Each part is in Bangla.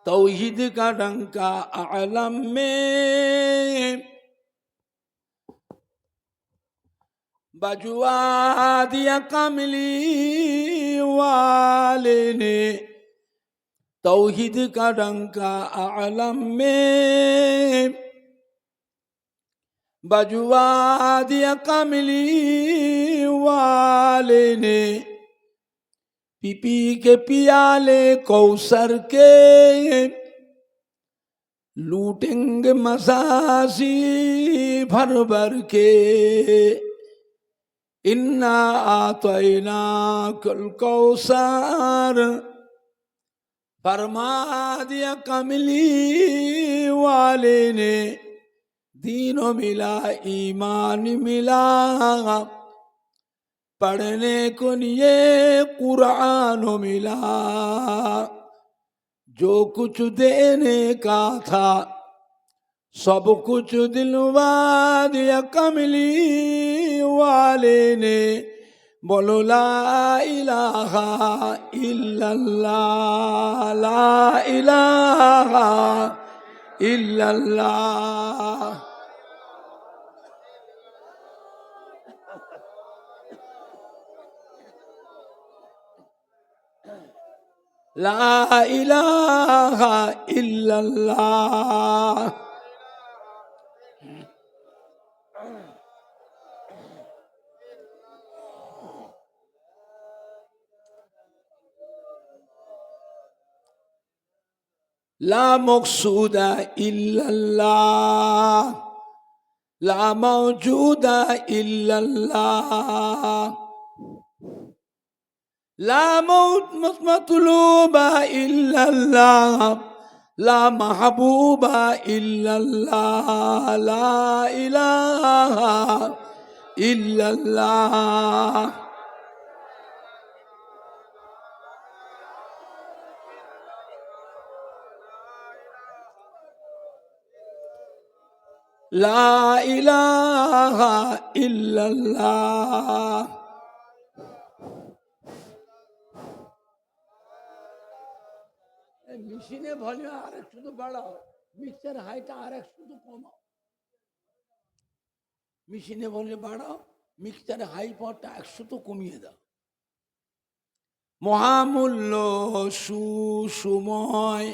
तौहीद का डंका आलम में बजुआ दिया कमली वाले ने। तौहीद का डंका आलम में बजुआ दिया कमली वाले ने। पीपी के पियाले कौसर के लूटेंगे मसासी भर भर के। इन्ना आतैना कल कौसर फरमा दिया कमली वाले ने। दीनों मिला ईमान मिला पढ़ने को ये कुरान मिला। जो कुछ देने का था सब कुछ दिलवा दिया कमली वाले ने। बोलो ला इलाहा इल्लल्लाह, ला इलाहा इल्लल्लाह। ला इलाहा इल्लल्लाह। ला मकसूदा इल्लल्लाह, ला मौजूदा इल्लल्लाह, ला मतलूबा इल्लल्लाह, ला महबूबा इल्लल्लाह, ला इलाहा इल्लल्लाह। ला इलाहा इल्लल्लाह। মেশিনে ভলিউম আরেক শুধু বাড়াও, মিক্সার হাইটা আরেক শুধু কমাও। মেশিনে ভলিউম বাড়াও, মিক্সারের হাই পাওয়ারটা 100 কমিয়ে দাও। মহামূল্য সুসময়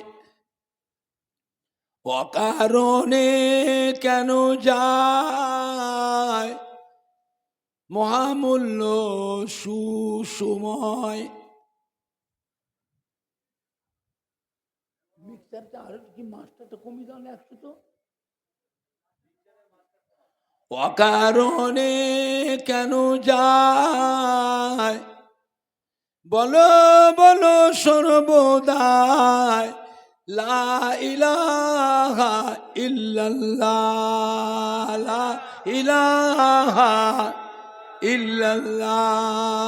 অকারণে কেন যায়। মহামূল্য সুসময়। মিক্সারটা আরো কি মাস্টারটা কমিয়ে দাও না 100 তো। অকারণে কেন যায় বলো বলো সর্বদাই। লা ইলাহা ইল্লাল্লাহ, লা ইলাহা ইল্লাল্লাহ।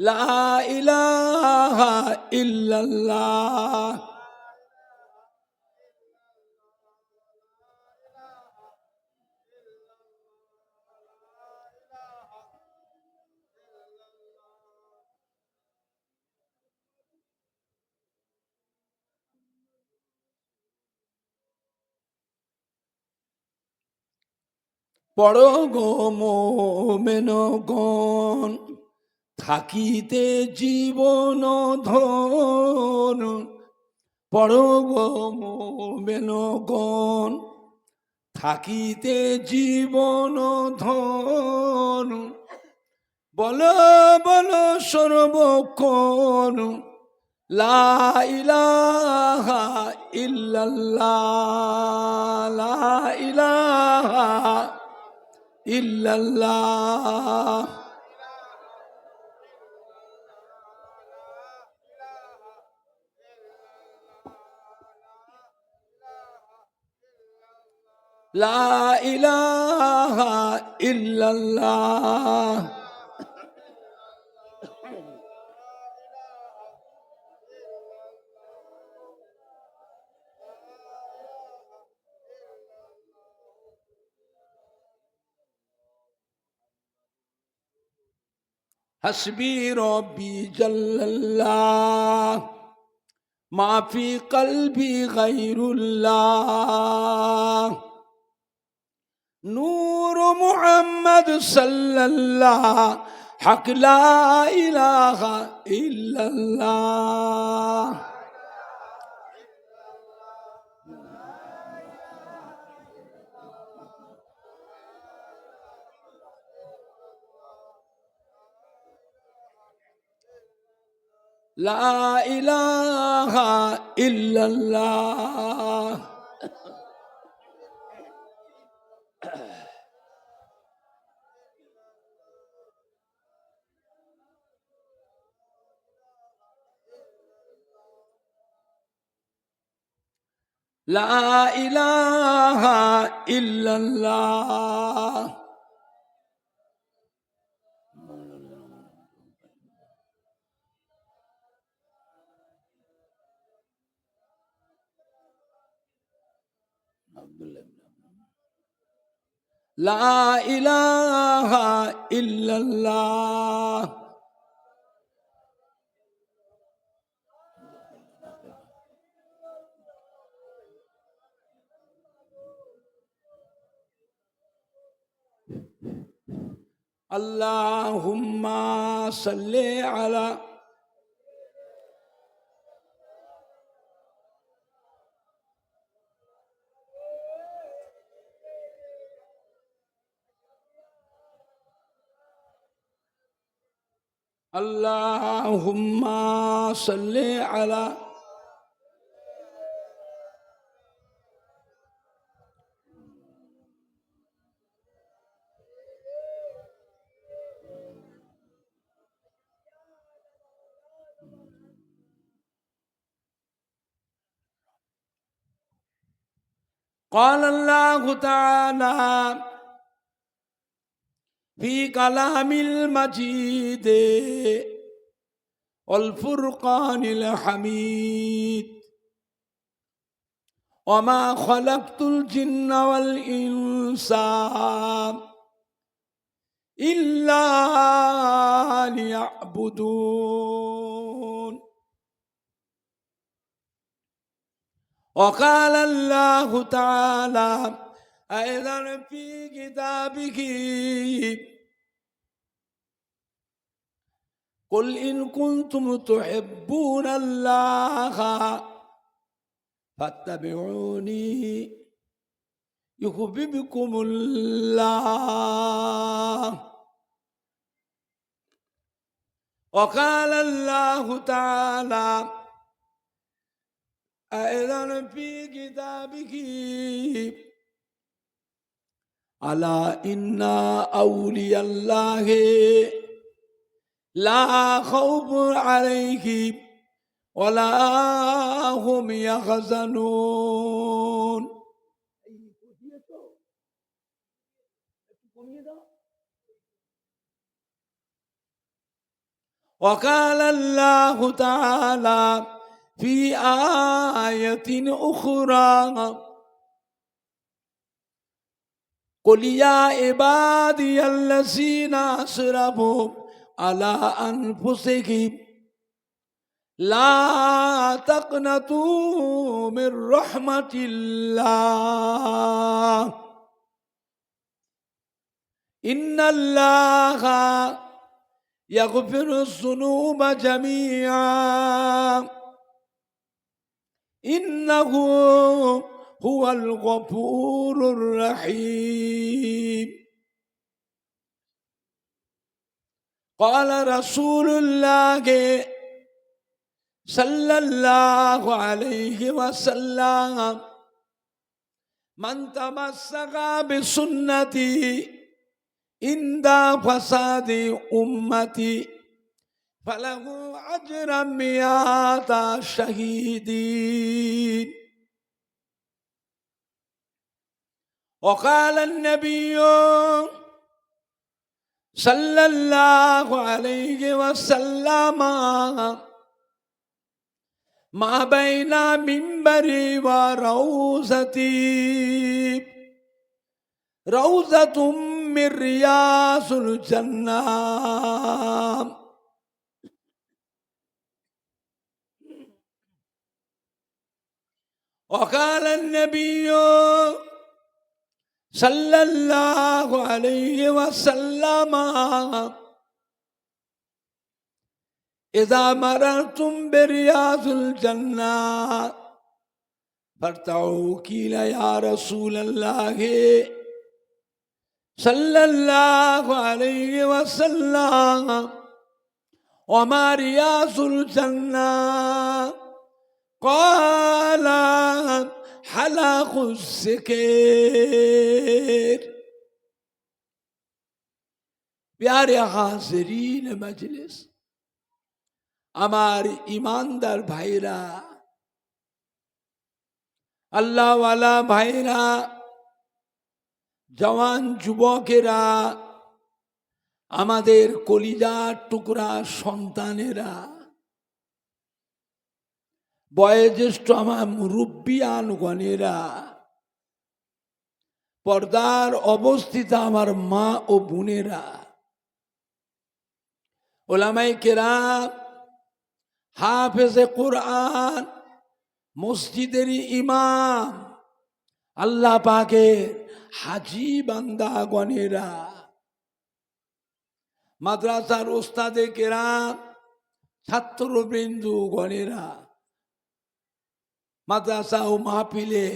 লা ইলাহা ইল্লাল্লাহ। পড়ো গো মোমেনগণ থাকিতে জীবন ধন। পড়ো গো মোমেনগণ থাকিতে জীবন ধন। বলো বলো সর্বক্ষণ লা ইলাহা ইল্লাল্লাহ, লা ইলাহা ইল্লাল্লাহ। লা ইলাহা ইল্লাল্লাহ। حسبي ربي جل الله ما في قلبي غير الله نور محمد صلى الله حق لا إله إلا الله لا إله إلا الله لا إله إلا الله لا إله إلا الله اللهم صل على اللهم صل على قال الله تعالى في كلام المجيد والفرقان الحميد وما خلقت الجن والإنس إلا ليعبدون وقال الله تعالى أيضا في كتابه قل إن كنتم تحبون الله فاتبعوني يحببكم الله وقال الله تعالى أيضا في كتابه ألا إن أولياء الله لا خوف عليهم ولا هم يحزنون وقال الله تعالى في آية أخرى قل يا عبادي الذين أسرفوا على أنفسهم لا تقنطوا من رحمة الله إن الله يغفر الذنوب جميعا إنه هو الغفور الرحيم قال رسول الله صلى الله عليه وسلم من تمسك بسنتي عند فساد أمتي فله أجر 100 شهيد وقال النبي صلى الله عليه وسلم ما بين منبري وروضتي روضة من رياض الجنة. وقال النبي صلى الله عليه وسلم إذا مررتم برياض الجنة فارتعوا. قيل يا رسول الله صلى الله عليه وسلم وما رياض الجنة؟ قال حلق الذکر. प्यारे हाज़रीन मजलिस, আমার ইমানদার ভাইরা, আল্লাহওয়ালা ভাইরা, জওয়ান যুবকেরা, আমাদের কলিজার টুকরা সন্তানেরা, বয়োজ্যেষ্ঠ আমার মুরব্বিয়ানগণেরা, পর্দার অবস্থিত আমার মা ও বোনেরা, উলামায়ে কেরাম, হাফেজে কোরআন, মসজিদের ইমাম, আল্লাহ পাকের হাজী বান্দাগণেরা, মাদ্রাসার ওস্তাদে কেরাম, ছাত্রবৃন্দু গণেরা, মাদ্রাসা ও মাহফিলে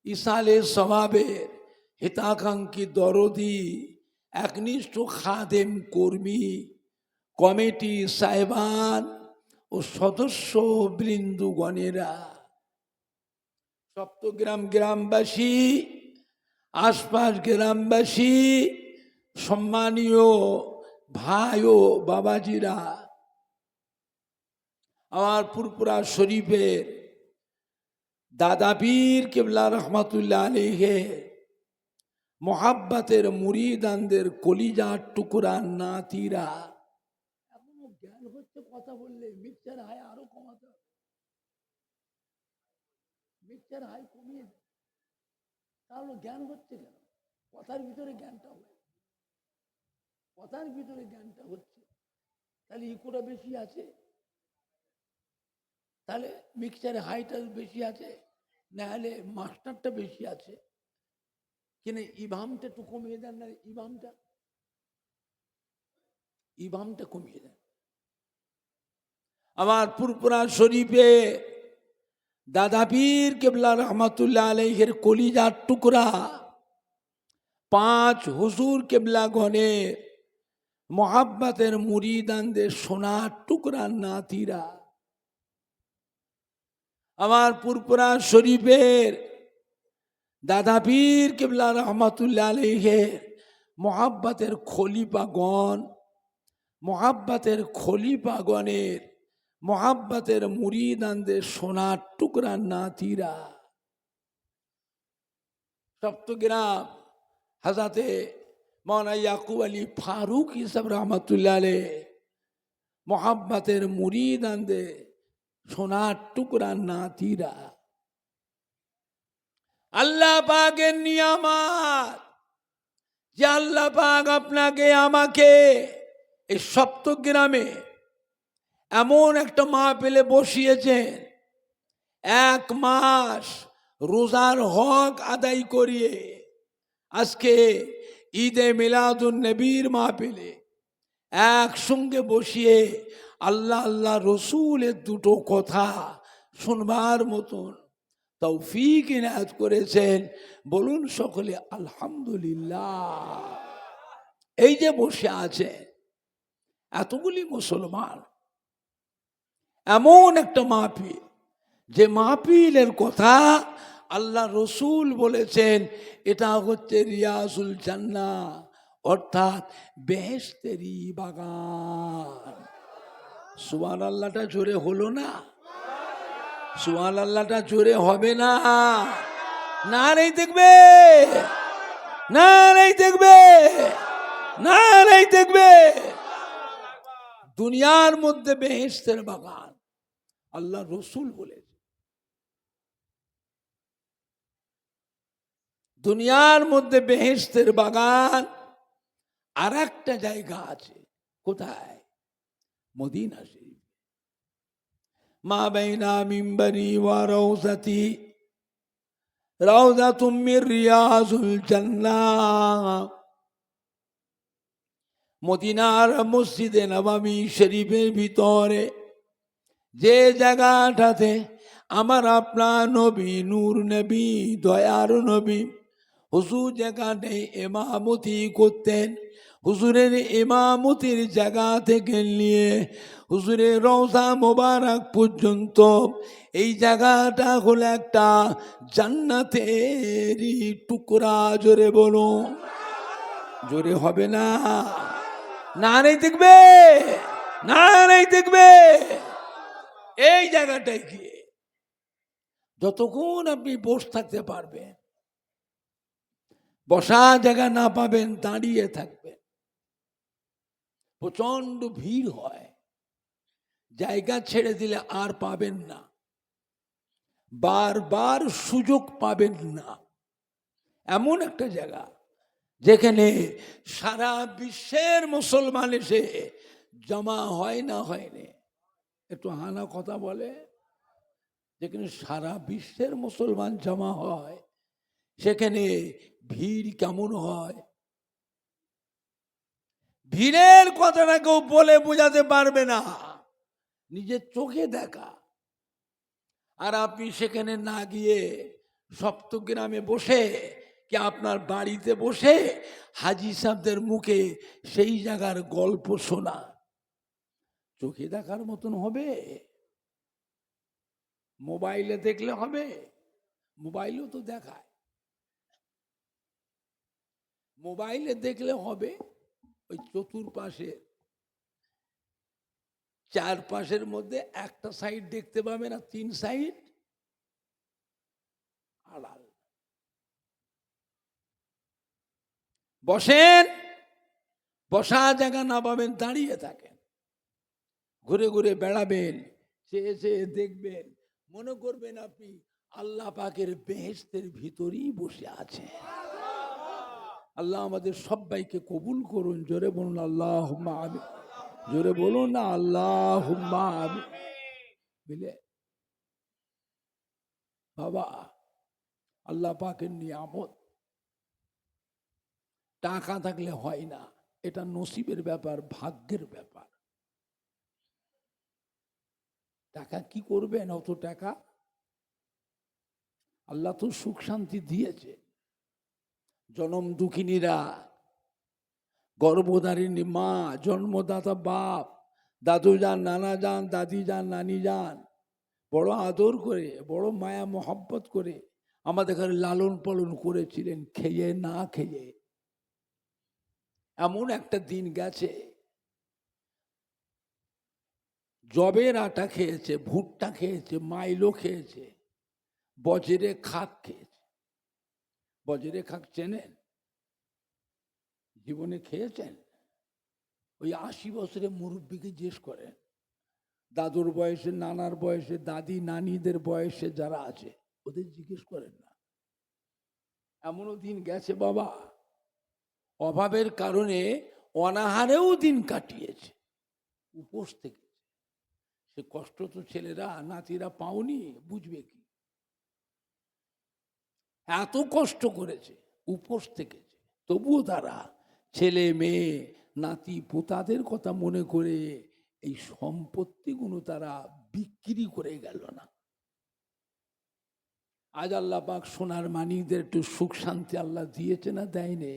ইসালে সওয়াবের হিতাকাঙ্ক্ষী দরদি একনিষ্ঠ খাদেম কর্মী, কমিটি সাহেবান ও সদস্য বৃন্দুগণেরা, সপ্তগ্রাম গ্রামবাসী, আশপাশ গ্রামবাসী, সম্মানীয় ভাই ও বাবাজিরা, আমার পুরপুরা শরীফের দাদা পীর কেবলা রহমাতুল্লাহ আলাইহি মোহাব্বতের মুরিদানদের কলিজার টুকরা নাতিরা, এখনো জ্ঞান হচ্ছে কথা বললে মিক্সার হাই আরো কমাতে হবে, মিক্সার হাই কমিয়ে দেয়, তাহলে জ্ঞান হচ্ছে কেন? কথার ভিতরে জ্ঞানটা হয়, কথার ভিতরে জ্ঞানটা হচ্ছে, তাহলে ইকোটা বেশি আছে, তাহলে মিক্সারে হাইটা বেশি আছে, না হলে মাস্টারটা বেশি আছে, কিনা ইমামটা একটু কমিয়ে দেন না, ইমামটা কমিয়ে দেন। আমার পুরপুরা শরীফে দাদা পীর কেবলা রহমাতুল্লাহ আলাইহির কলিজার টুকরা 5 হুজুর কেবলা গণের মোহাব্বতের মুরিদানদের সোনার টুকরা নাতিরা, আমার পুরপুরা শরীফের দাদা পীর কেবলা রহমাতুল্লাহ আলাইহির মোহাব্বতের খলিফাগণ, মোহাব্বতের খলিফাগণের মোহাব্বতের মুরিদানদের সোনার টুকরা নাতিরা, সপ্তগ্রাম হযরতে মাওলানা ইয়াকুব আলী ফারুক ইসাব রহমাতুল্লাহ আলাইহি মোহাব্বতের মুরিদানদের সোনার টুকরা নাতিরা, আল্লাহ পাকের নিয়ামত যে আল্লাহ পাক আপনাকে আমাকে এই সপ্তগ্রামে এমন একটা মাহফিলে বসিয়েছেন, 1 মাস রোজার হক আদায় করিয়ে আজকে ঈদে মিলাদুন নবীর মাহফিলে একসঙ্গে বসিয়ে আল্লাহ আল্লাহ রসুলের দুটো কথা শুনবার মতন তৌফিক ইনায়াত করেছেন। বলুন সকলে আলহামদুলিল্লাহ। এই যে বসে আছে এতগুলি মুসলমান, এমন একটা মাহফিল, যে মাহফিলের কথা আল্লাহ রসুল বলেছেন এটা হচ্ছে রিয়াজুল জান্নাহ, অর্থাৎ বেহেশতেরই বাগান। সুবহানাল্লাহটা জোরে হলো না? সুবহানাল্লাহটা জোরে হবে না? না নেই দেখবে, না নেই দেখবে, না নেই দেখবে। দুনিয়ার মধ্যে বেহেশতের বাগান আল্লাহ রসুল বলেছে, দুনিয়ার মধ্যে বেহেশতের বাগান আর একটা জায়গা আছে, কোথায়? মদিনা শরীফ। মা বাইনা মিম্বরি ওয়া রাউযাতি রাউযাতুম মির রিয়াজুল জান্নাহ। মদিনার মসজিদে নববী শরীফের ভিতরে যে জায়গাটাতে আমার আপনার নবী, নূর নবী, দয়ার নবী হুজুর জায়গাতে ইমামতি করতেন, হুজুরের ইমামতির জায়গা থেকে নিয়ে হুজুরের রওজা মোবারক পর্যন্ত এই জায়গাটা হলো একটা জান্নাতেরই টুকরা। জোরে বলো, জোরে হবে না? না নেই দেখবে, না নেই দেখবে। এই জায়গাটায় গিয়ে যতক্ষণ আপনি বসে থাকতে পারবেন, বসা জায়গা না পাবেন দাঁড়িয়ে থাকবেন। প্রচন্ড ভিড় হয়, জায়গা ছেড়ে দিলে আর পাবেন না, বারবার সুযোগ পাবেন না। এমন একটা জায়গা যেখানে সারা বিশ্বের মুসলমান এসে জমা হয় না, হয়নি একটু হানা কথা বলে, যেখানে সারা বিশ্বের মুসলমান জমা হয় সেখানে ভিড় কেমন হয়? ভিড়ের কথাটা কেউ বলে বোঝাতে পারবে না, নিজের চোখে দেখা। আর আপনি সেখানে না গিয়ে সপ্তগ্রামে বসে কি আপনার বাড়িতে বসে হাজি সাহেবদের মুখে সেই জায়গার গল্প শোনা চোখে দেখার মতন হবে? মোবাইলে দেখলে হবে? মোবাইলেও তো দেখায়, মোবাইলে দেখলে হবে? ওই চতুর্পাশে চারপাশের মধ্যে একটা সাইড দেখতে পাবে না, 3 সাইড আড়াল। বসেন, বসা জায়গা না পাবেন দাঁড়িয়ে থাকেন, ঘুরে ঘুরে বেড়াবেন, চেয়ে চেয়ে দেখবেন, মনে করবেন আপনি আল্লাহ পাকের বেহেশতের ভিতরেই বসে আছে। আল্লাহ আমাদের সবাইকে কবুল করুন। জোরে বলুন আল্লাহুম্মা আমিন। জোরে বলুন না আল্লাহুম্মা আমিন। বুঝলে বাবা, আল্লাহ পাকের নিয়ামত। টাকা থাকলে হয় না, এটা নসিবের ব্যাপার, ভাগ্যের ব্যাপার। টাকা কি করবেন? অত টাকা আল্লাহ তো সুখ শান্তি দিয়েছে। জনম দুঃখিনীরা, গর্ভধারিণী মা, জন্মদাতা বাপ, দাদু যান, নানা যান, দাদি যান, নানি যান, বড় আদর করে, বড় মায়া মোহাব্বত করে আমাদের ঘরে লালন পালন করেছিলেন, খেয়ে না খেয়ে। এমন একটা দিন গেছে, জবের আটা খেয়েছে, ভুট্টা খেয়েছে, মাইলো খেয়েছে, বজরে খাক খেয়েছে। বজরে খাক চেনেন? জীবনে খেয়েছেন? ওই 80 বছরের মুরব্বীকে জিজ্ঞেস করেন, দাদুর বয়সে, নানার বয়সে, দাদি নানিদের বয়সে যারা আছে ওদের জিজ্ঞেস করেন না। এমনও দিন গেছে বাবা, অভাবের কারণে অনাহারেও দিন কাটিয়েছে, উপোস থেকে। সে কষ্ট তো ছেলেরা নাতিরা পাওনি, বুঝবে কি? এত কষ্ট করেছে, উপোস থেকেছে, তবুও তারা ছেলে মেয়ে নাতি পোতাদের কথা মনে করে এই সম্পত্তিগুলো তারা বিক্রি করে গেল না। আজ আল্লাহ পাক সোনার মানিকদের একটু সুখ শান্তি আল্লাহ দিয়েছে না দেয়নি?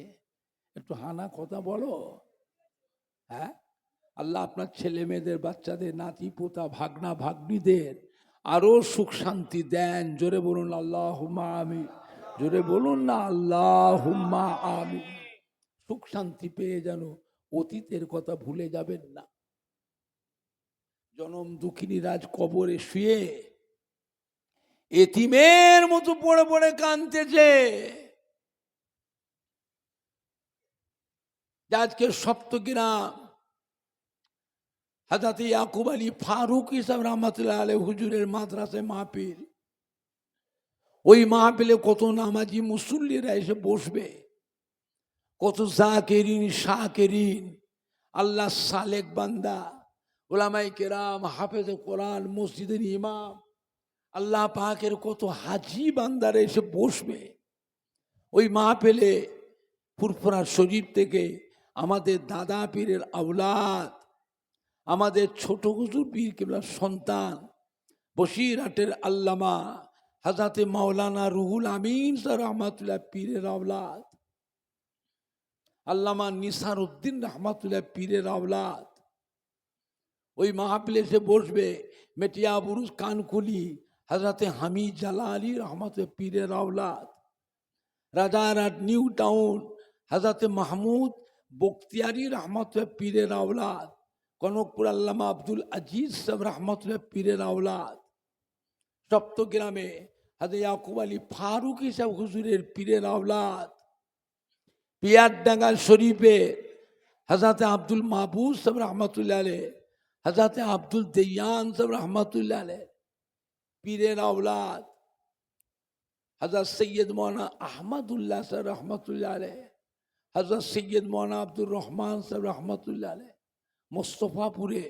একটু হানা কথা বলো। হ্যাঁ, আল্লাহ আপনার ছেলে মেয়েদের, বাচ্চাদের, নাতি পোতা, ভাগনা ভাগ্নিদের আরো সুখ শান্তি দেন। জোরে বলুন আল্লাহুম্মা আমিন। জোরে বলুন না আল্লাহুম্মা আমিন। সুখ শান্তি পেয়ে যেন অতীতের কথা ভুলে যাবেন না। জনম দুঃখিনী রাজ কবরে শুয়ে এতিমের মতো পড়ে পড়ে কাঁদতেছে। আজকে সপ্তগ্রাম হযরত ইয়াকুব আলী ফারুকী সাহেব রাহমাতুল্লাহ আলাইহি হুজুরের মাদ্রাসায় মাহফিল। ওই মাহফিলে কত নামাজি মুসল্লিরা এসে বসবে, কত জাকেরিন শাকেরিন, আল্লাহ সালেক বান্দা, ওলামাই কেরাম, হাফেজে কোরআন, মসজিদের ইমাম, আল্লাহ পাকের কত হাজি বান্দারে এসে বসবে ওই মাহফিলে। ফুরফুরা শরীফ থেকে আমাদের দাদা পীরের আওলাদ, আমাদের ছোট হুজুর পীর কিবলার সন্তান, বসিরহাটের আল্লামা হযরতে মাওলানা রুহুল আমিন রহমাতুল্লাহ পীরের আওলাদ, আল্লামা নিসার উদ্দিন রহমাতুল্লাহ পীরের আওলাদ ওই মাহফিলে এসে বসবে। মেটিয়া বুরুজ কানকুলি হযরতে হামিদ জালালি রহমাতুল্লাহ পীরের আওলাদ, রাজারহাট নিউ টাউন হযরতে মাহমুদ বখতিয়ারি রহমাতুল্লাহ পীরের আওলাদ, কনকপুর আল্লামা আব্দুল আজিজ সাহেব রহমাতুল্লাহ পীরের আওলাদ, সপ্তগ্রামে হযরত ইয়াকুব আলী ফারুকী সাহেব হুজুরের পীরের আওলাদ, পিয়ারডাঙ্গা শরীফে হযরত আব্দুল মাহবুব সাহেব রহমাতুল্লাহ আলাইহ, হযরত আব্দুল দেয়ান সাহেব রহমাতুল্লাহ আলাইহ পীরের আওলাদ, হযরত সৈয়দ মৌলানা আহমদুল্লাহ সাহেব রহমাতুল্লাহ আলাইহ, হযরত সৈয়দ মৌলানা আব্দুর রহমান সাহেব রহমাতুল্লাহ আলাইহ, মোস্তফাপুরে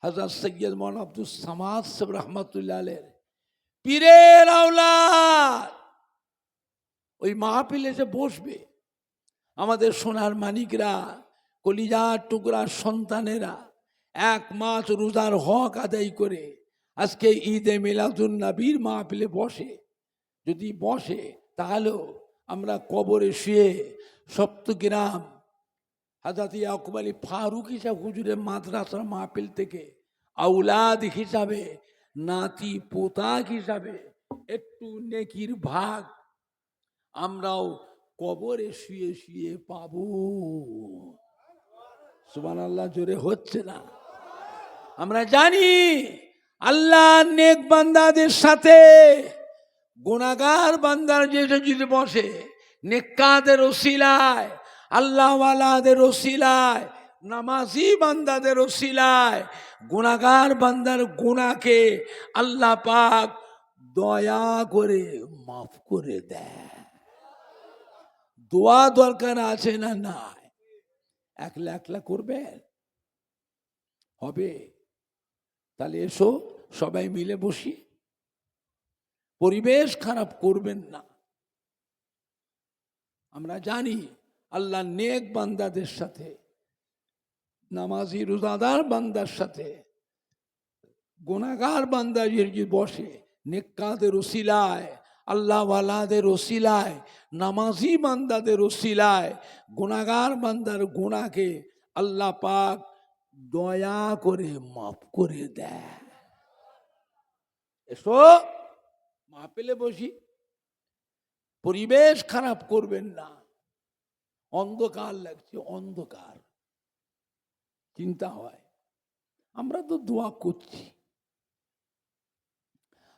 হযরত সৈয়দ মৌলানা আব্দুল সামাদ সাহেব রহমাতুল্লাহ আলাইহ পীরের আওলাদ ওই মাহফিলে এসে বসবে। আমাদের সোনার মানিকরা, কলিজার টুকরার সন্তানেরা এক মাস রোজার হক আদায় করে আজকে ঈদে মিলাদুন নবীর মাহফিলে বসে। যদি বসে তাহলেও আমরা কবরে শুয়ে সপ্তগ্রাম হযরত ইয়াকুব আলী ফারুকী সাহেব হুজুরের মাদ্রাসার মাহফিল থেকে আওলাদ হিসাবে, নাতি পোতা হিসাবে একটু নেকির ভাগ আমরাও কবরে শুয়ে শুয়ে পাবো। সুবহানাল্লাহ জোরে হচ্ছে না? আমরা জানি আল্লাহ নেক বান্দাদের সাথে গুনাহগার বান্দার যে যদি বসে, নেককারদের ওসিলায়, আল্লাহওয়ালাদের ওসিলায়, নামাজি বান্দাদের ওসিলায় গুনাহগার বান্দার গুনাহকে আল্লাহ পাক দয়া করে মাফ করে দেয়। দোয়া দরকার আছে না নাই? একলা একলা করবেন হবে? তাহলে এসো সবাই মিলে বসি, পরিবেশ খারাপ করবেন না। আমরা জানি আল্লাহ নেক বান্দাদের সাথে, নামাজি রোজাদার বান্দার সাথে গুনাহগার বান্দা যদি বসে, নেককারদের ওসিলায়, আল্লাহওয়ালাদের ওসিলায়, নামাজি বান্দাদের ওসিলায় গুনাহগার বান্দার গুনাহকে আল্লাহ পাক দয়া করে মাফ করে দেয়। এসো মাহফিলে বসি, পরিবেশ খারাপ করবেন না। অন্ধকার লাগছে, অন্ধকার চিন্তা হয়। আমরা তো দোয়া করছি,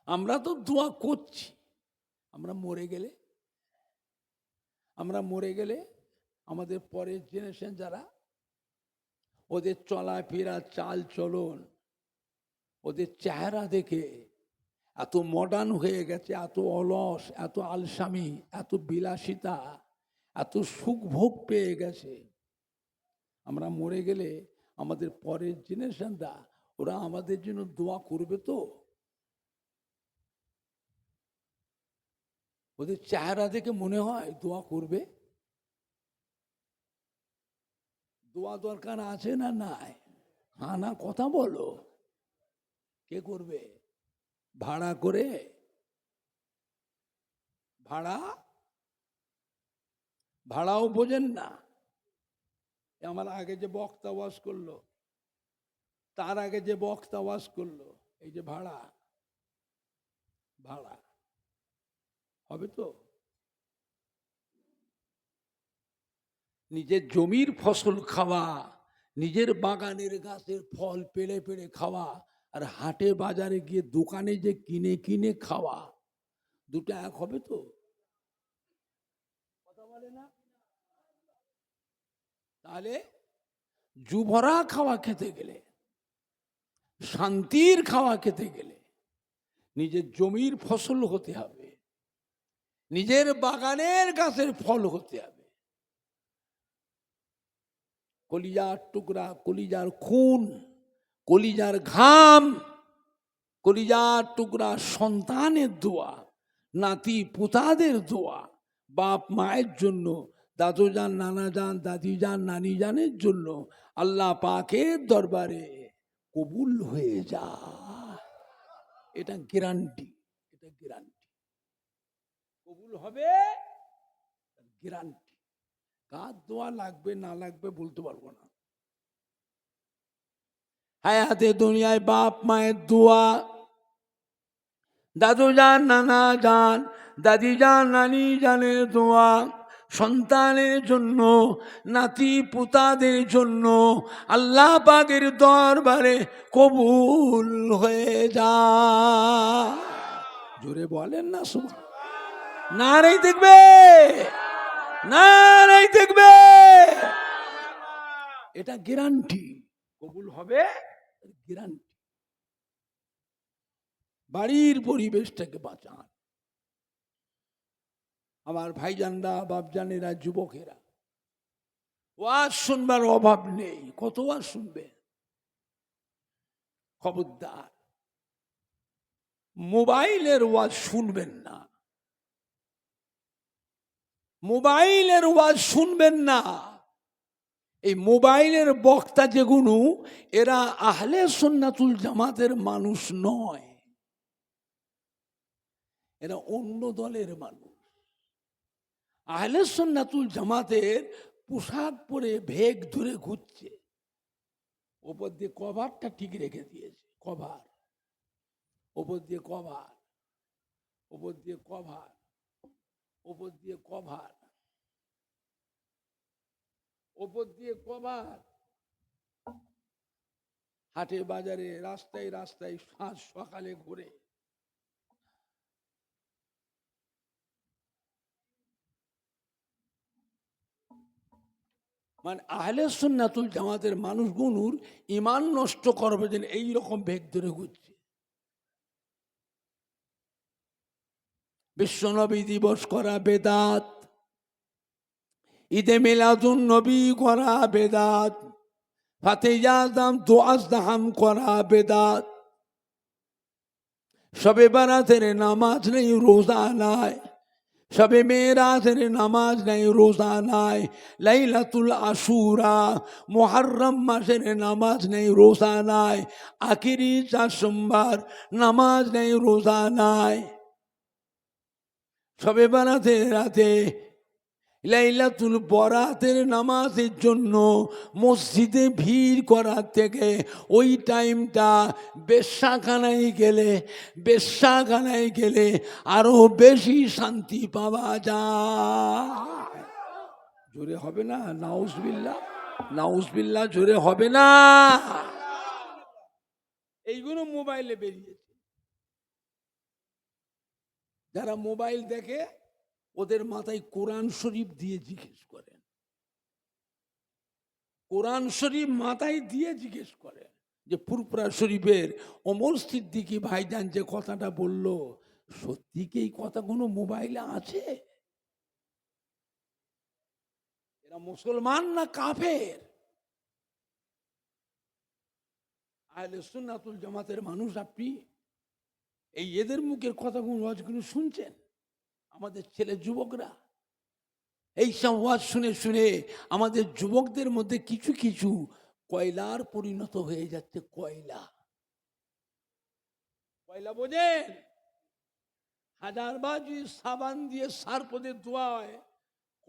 আমরা তো দোয়া করছি। আমরা মরে গেলে আমাদের পরের জেনারেশন যারা, ওদের চলাফেরা, চাল চলন, ওদের চেহারা দেখে এত মডার্ন হয়ে গেছে, এত অলস, এত আলসামি, এত বিলাসিতা, এত সুখ ভোগ পেয়ে গেছে। আমরা মরে গেলে আমাদের পরের জেনারেশনরা ওরা আমাদের জন্য দোয়া করবে তো? ওদের চেহারা দেখে মনে হয় দোয়া করবে? দোয়া দরকার আছে না নাই? হ্যাঁ না কথা বলো। কে করবে? ভাড়া করে? ভাড়াও বোঝেন না। আমার আগে যে বক্তা ওয়াজ করলো, তার আগে যে বক্তা ওয়াজ করলো, এই যে ভাড়া হবে তো? নিজের জমির ফসল খাওয়া, নিজের বাগানের গাছের ফল পেড়ে পেড়ে খাওয়া, আর হাটে বাজারে গিয়ে দোকানে যে কিনে কিনে খাওয়া, দুটো এক হবে তো? কথা বলে না? তাহলে জুভরা খাওয়া খেতে গেলে, শান্তির খাওয়া খেতে গেলে নিজের জমির ফসল হতে হবে, নিজের বাগানের গাছের ফল হতে হবে। কলিজার টুকরা, কলিজার খুন, কলিজার ঘাম, কলিজার টুকরা সন্তানের দোয়া, নাতি পুতাদের দোয়া, বাপ মায়ের জন্য, দাদু যান, নানা যান, দাদি যান, নানি জানের জন্য আল্লাহ পাকের দরবারে কবুল হয়ে যায়। এটা গ্যারান্টি, এটা গ্যারান্টি কবুল হবে, গ্যারান্টি। কার দোয়া লাগবে না লাগবে বলতে পারবো না। হায়াতে দুনিয়ায় বাপ মায়ের দোয়া, দাদু যান, নানা যান, দাদি যান, নানি জানের দোয়া, সন্তানের জন্য, নাতি পুতাদের জন্য আল্লাহ পাকের দরবারে কবুল হয়ে যায়। জোরে বলেন না সুবহান। নারাই দেখবে, নারাই দেখবে, এটা গ্যারান্টি কবুল হবে, গ্যারান্টি। বাড়ির পরিবেশটাকে বাঁচান। আমার ভাইজানরা, বাপজানেরা, যুবকেরা, ওয়াজ শুনবার অভাব নেই, কত ওয়াজ শুনবে। খবরদার মোবাইলের ওয়াজ শুনবেন না, মোবাইলের ওয়াজ শুনবেন না। এই মোবাইলের বক্তা যেগুলো, এরা আহলে সুন্নাতুল জামাতের মানুষ নয়, এরা অন্য দলের মানুষ। আহলে সুন্নাতুল জামাতের পোশাক পরে ভেগ ধরে ঘুরছে, ওপর দিয়ে কভারটা ঠিক রেখে দিয়েছে, কভার, ওপর দিয়ে কভার, ওপর দিয়ে কভার, ওপর দিয়ে কভার, ওপর দিয়ে কভার। হাটে বাজারে, রাস্তায় রাস্তায় সাঁঝ সকালে ঘুরে। মানে আহলে সুন্নাতুল জামাতের মানুষগুলোর ইমান নষ্ট করবে যেন এইরকম ভেগ ধরে ঘুরছে। বিশ্বনবী দিবস করা বেদাত, ঈদে মিলাদুন নবী করা বেদাত, ফাতিহা দাম দোয়াজদাহাম করা বেদাত, শবে বারাতের নামাজ নেই, রোজা নাই, শবে মেরাজের নামাজ নাই, রোজা নাই, লাইলাতুল আশুরা মুহররম মাসের নামাজ নেই, রোজা নাই, আখিরি 4 সোমবার নামাজ নেই, রোজা নাই। শবে বারাতের রাতে লাইলাতুল বরাতের নামাজের জন্য মসজিদে ভিড় করার থেকে ওই টাইমটা বেশ্যাখানায় গেলে আরো বেশি শান্তি পাওয়া যায়। জোরে হবে না নাউজুবিল্লাহ, নাউজুবিল্লাহ, জোরে হবে না। এইগুলো মোবাইলে বেরিয়েছে। যারা মোবাইল দেখে ওদের মাথায় কোরআন শরীফ দিয়ে জিজ্ঞেস করেন, কোরআন শরীফ মাথায় দিয়ে জিজ্ঞেস করেন যে ফুরফুরা শরীফের ওমর সিদ্দিকী ভাইজান যে কথাটা বলল, সত্যি কি এই কথাগুলো মোবাইলে আছে? এরা মুসলমান না কাফের? আহলে সুন্নাতুল জামাতের মানুষ আপনি এই এদের মুখের কথাগুলো ওয়াজগুলো শুনছেন? আমাদের ছেলে যুবকরা এই সব ওয়াজ শুনে শুনে আমাদের যুবকদের মধ্যে কিছু কিছু কয়লার পরিণত হয়ে যাচ্ছে। কয়লা, কয়লা বোঝেন? 1000 বার যদি সাবান দিয়ে সার্পদের ধোয়ায়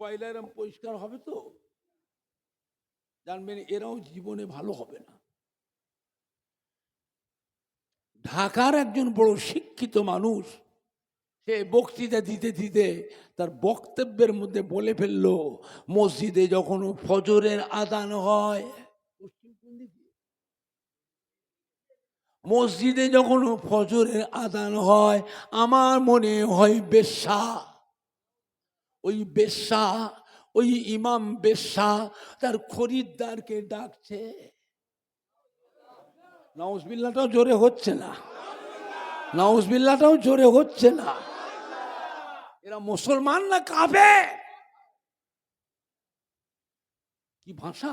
কয়লা এরম পরিষ্কার হবে তো জানবেন এরাও জীবনে ভালো হবে না। ঢাকার একজন বড় শিক্ষিত মানুষ, সে বক্তৃতা দিতে দিতে তার বক্তব্যের মধ্যে বলে ফেলল, মসজিদে যখন ফজরের আযান হয়, মসজিদে যখন ফজরের আযান হয় আমার মনে হয় বেশ্যা, ওই বেশ্যা, ওই ইমাম বেশ্যা তার খরিদ্দারকে ডাকছে। নাউজুবিল্লাহটাও জোরে হচ্ছে না, নাউজুবিল্লাহটাও জোরে হচ্ছে না। এরা মুসলমান না কাফের? কি ভাষা!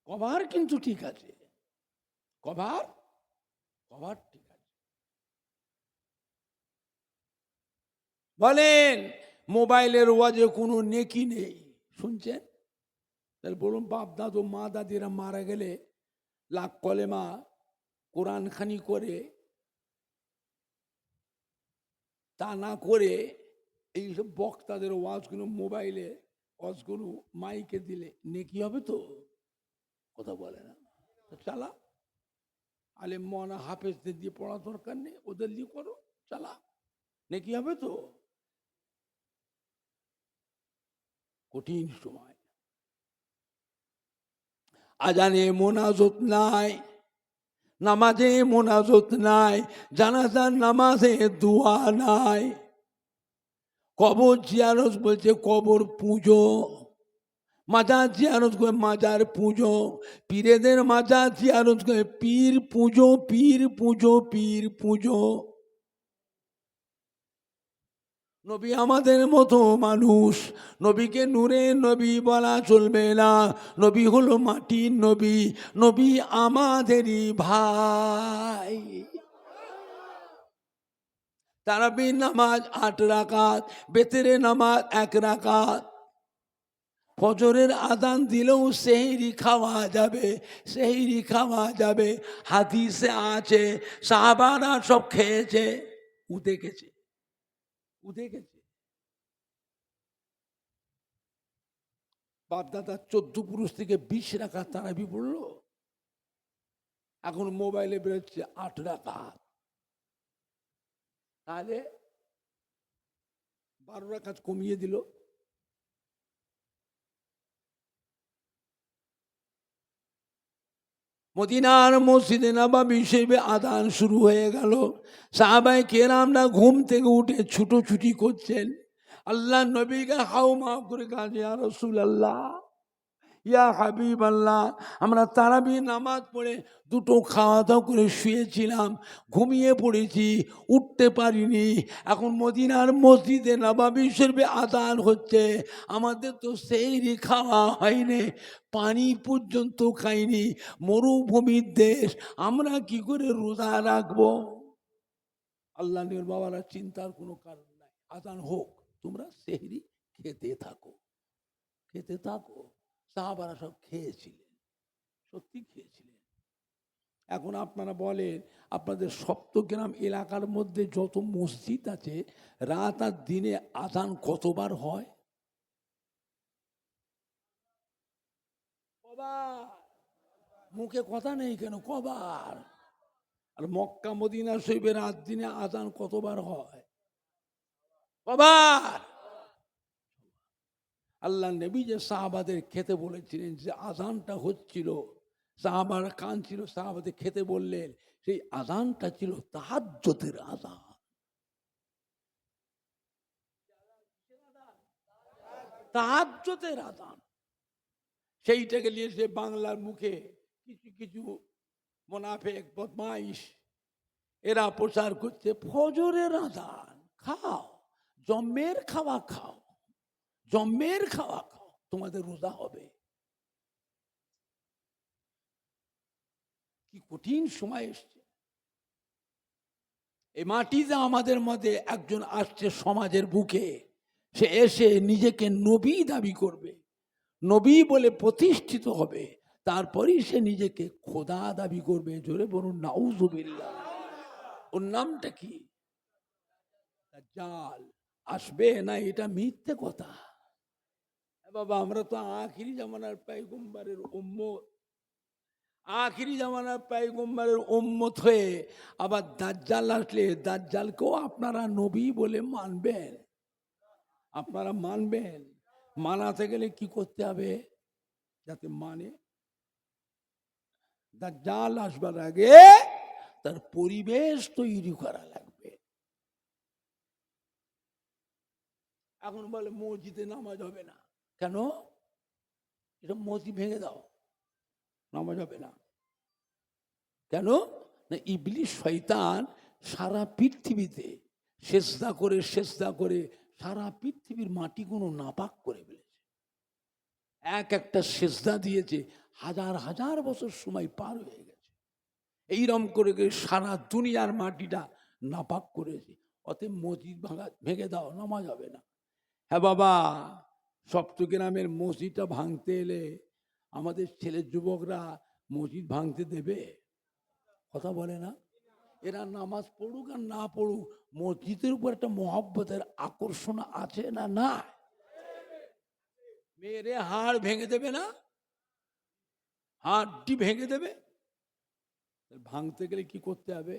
কভার কিন্তু ঠিক আছে, কভার কভার ঠিক আছে। বলেন মোবাইলের ওয়াজে কোনো নেকি নেই, শুনছেন? তাহলে বলুন, বাপ দাদু মা দাদিরা মারা গেলে লাখ কলেমা কোরআন খানি করে তা না করে এইসব বক্তাদের ওয়াজগুলো মোবাইলে ওয়াজগুলো মাইকে দিলে নেকি হবে তো? কথা বলে না। চালা, আলেম মনা হাফেজদের দিয়ে পড়া দরকার নেই, ওদের দিয়ে করো, চালা, নেকি হবে তো? কঠিন সময়, আজানে মোনাজত নাই, নামাজে মোনাজত নাই, জানাজার নামাজে দোয়া নাই, কবর জিয়ারত বলছে কবর পুজো, মাজার জিয়ারত করে মাজার পুজো, পীরেদের মাজার জিয়ারত করে পীর পুজো, পীর পুজো, পীর পুজো। নবী আমাদের মতো মানুষ, নবীকে নূরে নবী বলা চলবে না, নবী হলো মাটির নবী, নবী আমাদেরই ভাই। তারাবির নামাজ 8 রাকাত, বেতেরে নামাজ 1 রাকাত, ফজরের আযান দিলেও সেহরি খাওয়া যাবে, সেহরি খাওয়া যাবে। হাদিসে আছে সাহাবারা সব খেয়েছে, উঠে গেছে, উঠে গেছে। বাপদাদা 14 পুরুষ থেকে 20 রাকাত তারাবি পড়লো, এখন মোবাইলে বেরোচ্ছে 8 রাকাত, তাহলে 12 রাকাত কমিয়ে দিল। মদিনার মসজিদে নববী শরীফে আযান শুরু হয়ে গেল। সাহাবায়ে কেরামরা ঘুম থেকে উঠে ছুটোছুটি করছেন, আল্লাহ নবীকে হাউমাউ করে কাঁদছে, ইয়া রাসূলুল্লাহ, ইয়া হাবিবাল্লাহ, আমরা তারাবি নামাজ পড়ে 2টো খাওয়া দাওয়া করে শুয়েছিলাম, ঘুমিয়ে পড়েছি, উঠতে পারিনি। এখন মদিনার মসজিদে নববী শরীফে আযান হচ্ছে, আমাদের তো সেহরি খাওয়া হয়নি, পানি পর্যন্ত খাইনি, মরুভূমির দেশ, আমরা কি করে রোজা রাখবো? আল্লাহ নবীর বাবারা চিন্তার কোনো কারণ নাই, আযান হোক, তোমরা সেহরি খেতে থাকো, খেতে থাকো। সাহাবারা সব খেয়েছিলেন, সত্যি খেয়েছিলেন। এখন আপনারা বলেন, আপনাদের সপ্তগ্রাম এলাকার মধ্যে যত মসজিদ আছে, রাত আর দিনে আযান কতবার হয়? কবার? মুখে কথা নেই কেন? কবার? আর মক্কা মদিনা শরীফে রাত দিনে আযান কতবার হয়? কবার? আল্লাহ নবী যে সাহাবাদের খেতে বলেছিলেন, যে আযানটা হচ্ছিল, সাহাবারা কাঁদছিল, সাহাবাদের খেতে বললেন, সেই আযানটা ছিল তাহাজ্জুদের আযান। তাহাজ্জুদের আযান, সেইটাকে নিয়ে সে বাংলার মুখে কিছু কিছু মুনাফিক বদমাইশ এরা প্রচার করছে, ফজরের আযান খাও, জম্মের খাওয়া খাও, জম্মের খাওয়া খাও, তোমাদের রোজা হবে। কি কঠিন সময় এসছে। এই মাটিতে আমাদের মধ্যে একজন আসছে সমাজের বুকে, সে এসে নিজেকে নবী দাবি করবে, নবী বলে প্রতিষ্ঠিত হবে, তারপরেই সে নিজেকে খোদা দাবি করবে। জোরে বলুন নাউজুবিল্লাহ। ওর নামটা কি? দাজ্জাল আসবে না, এটা মিথ্যে কথা। বাবা, আমরা তো আখিরি জামানার পয়গম্বরের উম্মত, আখিরি জামানার পয়গম্বরের উম্মত হয়ে আবার দাজ্জাল আসলে দাজ্জালকেও আপনারা নবী বলে মানবেন? আপনারা মানবেন? মানাতে গেলে কি করতে হবে যাতে মানে? দাজ্জাল আসবার আগে তার পরিবেশ তৈরি করা লাগবে। এখন বলে মসজিদে নামাজ হবে না কেন? এটা মসজিদ ভেঙে দাও, নামাজ হবে না কেন? না, ইবলিস শয়তান সারা পৃথিবীতে সেজদা করে সেজদা করে সারা পৃথিবীর মাটিগুলো নাপাক করে ফেলেছে। এক একটা সেজদা দিয়েছে, হাজার হাজার বছর সময় পার হয়ে গেছে। এইরকম করে সারা দুনিয়ার মাটিটা নাপাক করেছে। অতএব মসজিদ ভেঙে দাও, নামাজ হবে না। হ্যাঁ বাবা, সপ্তগ্রামের মসজিদটা ভাঙতে এলে আমাদের ছেলে যুবকরা মসজিদ ভাঙতে দেবে? কথা বলে না। এরা নামাজ পড়ুক আর না পড়ুক, মসজিদের উপর একটা মহব্বতের আকর্ষণ আছে না? না, মেরে হাড় ভেঙে দেবে না, হাড়টি ভেঙে দেবে। ভাঙতে গেলে কি করতে হবে?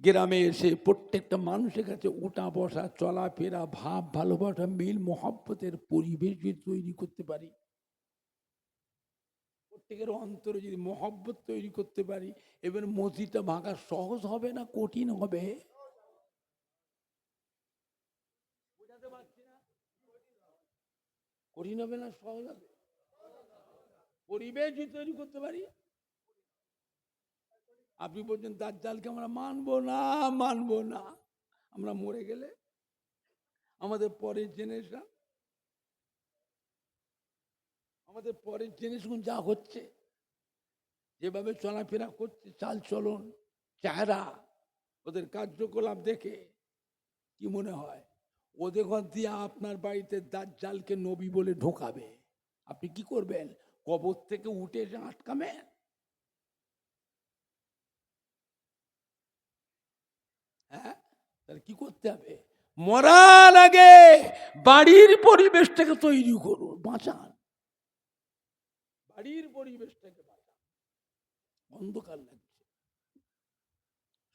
গ্রামে এসে প্রত্যেকটা মানুষের কাছে উঠা বসা, চলাফেরা, ভাব ভালোবাসা, মিল মহব্বতের পরিবেশ যদি তৈরি করতে পারি, প্রত্যেকের অন্তরে যদি মহব্বত তৈরি করতে পারি, এবার মসজিদটা ভাঙা সহজ হবে না কঠিন হবে? কঠিন হবে না সহজ হবে? পরিবেশ যদি তৈরি করতে পারি। আপনি বলছেন দাজ্জালকে আমরা মানবো না, মানবো না। আমরা মরে গেলে আমাদের পরের জেনারেশন, আমাদের পরের জেনারেশন যা হচ্ছে, যেভাবে চলাফেরা করছে, চাল চলন, চেহারা, ওদের কার্যকলাপ দেখে কি মনে হয় ওদের ঘর দিয়ে আপনার বাড়িতে দাজ্জালকে নবী বলে ঢোকাবে? আপনি কি করবেন? কবর থেকে উঠে এসে আটকাবেন? হ্যাঁ, তাহলে কি করতে হবে? মরার আগে বাড়ির পরিবেশটাকে তৈরি করুন, বাঁচান, বাড়ির পরিবেশটাকে বাঁচান। অন্ধকার লাগছে,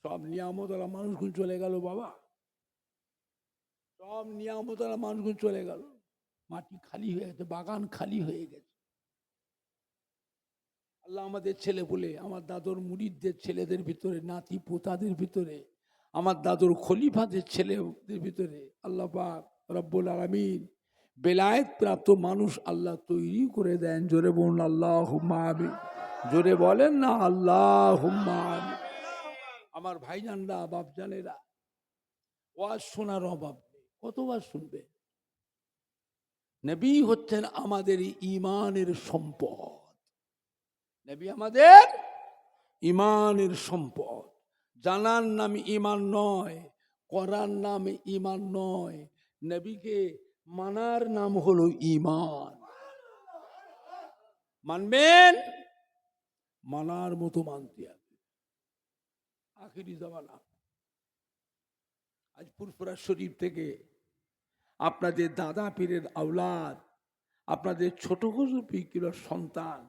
সব নিয়ামতলা মানুষগুলো চলে গেল বাবা, সব নিয়ামতলা মানুষগুলো চলে গেল, মাটি খালি হয়ে গেছে, বাগান খালি হয়ে গেছে। আল্লাহ আমাদের ছেলে বলে, আমার দাদুর মুরিদদের ছেলেদের ভিতরে, নাতি পোতাদের ভিতরে, আমার দাদুর খলিফাদের ছেলেদের ভিতরে আল্লাহ পাক রব্বুল আলামিন বেলায়েত প্রাপ্ত মানুষ আল্লাহ তৈরি করে দেন। জোরে বলুন আল্লাহুম্মা আমিন। জোরে বলেন না আল্লাহুম্মা আমিন। আমার ভাইজানরা, বাপজানেরা, ওয়াজ শোনার অভাব নেই, কতবার শুনবে? নবী হচ্ছেন আমাদের ঈমানের সম্পদ, নবী আমাদের ঈমানের সম্পদ। জানার নাম ঈমান নয়, করার নাম ঈমান নয়, নবীকে মানার নাম হলো ঈমান। মানবেন, মানার মতো মানতে হবে। আখিরি জামানা, আজ ফুরফুরা শরীফ থেকে আপনাদের দাদা পীরের আওলাদ, আপনাদের ছোট হুজুর পীরের সন্তান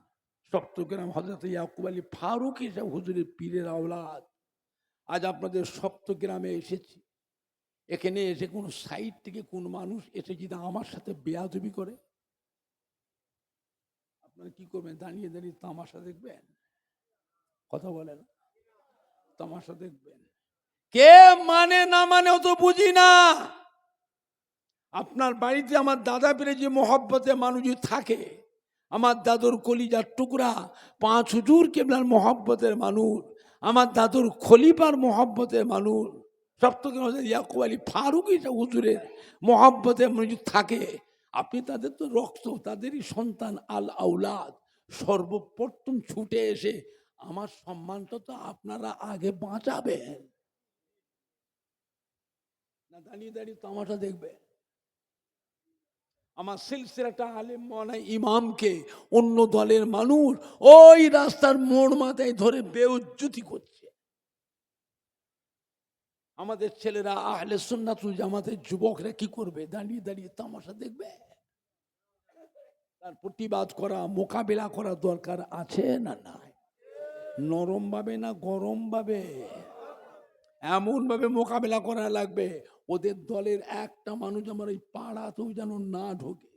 সপ্তগ্রাম হযরত ইয়াকুব আলী ফারুক হিসাব হুজুরের পীরের আওলাদ, আজ আপনাদের সপ্তগ্রামে এসেছি। এখানে এসে কোনো সাইড থেকে কোন মানুষ এসে যদি আমার সাথে বেয়াদবি করে, আপনারা কি করবেন? দাঁড়িয়ে দাঁড়িয়ে তামাশা দেখবেন? কথা বলেন, তামাশা দেখবেন? কে মানে না মানে ও তো বুঝি না। আপনার বাড়িতে আমার দাদা পীরে যে মহব্বতে মানুষ থাকে, আমার দাদুর কলিজার টুকরা পাঁচ হুজুর কেবলার মহব্বতের মানুষ, আমার দাদুর খলিফার মহব্বতের মানুষ, সপ্তগ্রাম ইয়াকুব আলী ফারুক হুজুরের মহব্বতে মানুষ থাকে, আপনি তাদের তো রক্ত, তাদেরই সন্তান, আল আউলাদ, সর্বপ্রথম ছুটে এসে আমার সম্মানটা তো আপনারা আগে বাঁচাবেন না? দাঁড়িয়ে দাঁড়িয়ে তামাশা দেখবে? আমার সিলসিলাটা আলেম মাওলানা ইমামকে অন্য দলের মানুষ ওই রাস্তার মোড় মাথায় ধরে বেউজ্জতি করছে। আমাদের ছেলেরা আহলে সুন্নাতুল জামাতের যুবকরা কি করবে? দাঁড়িয়ে দাঁড়িয়ে তামাশা দেখবে? তার প্রতিবাদ করা, মোকাবেলা করা দরকার আছে না নাই? নরম ভাবে না গরম ভাবে? এমন ভাবে মোকাবেলা করা লাগবে ওদের দলের একটা মানুষ আমার এই পাড়াতেও যেন না ঢোকে।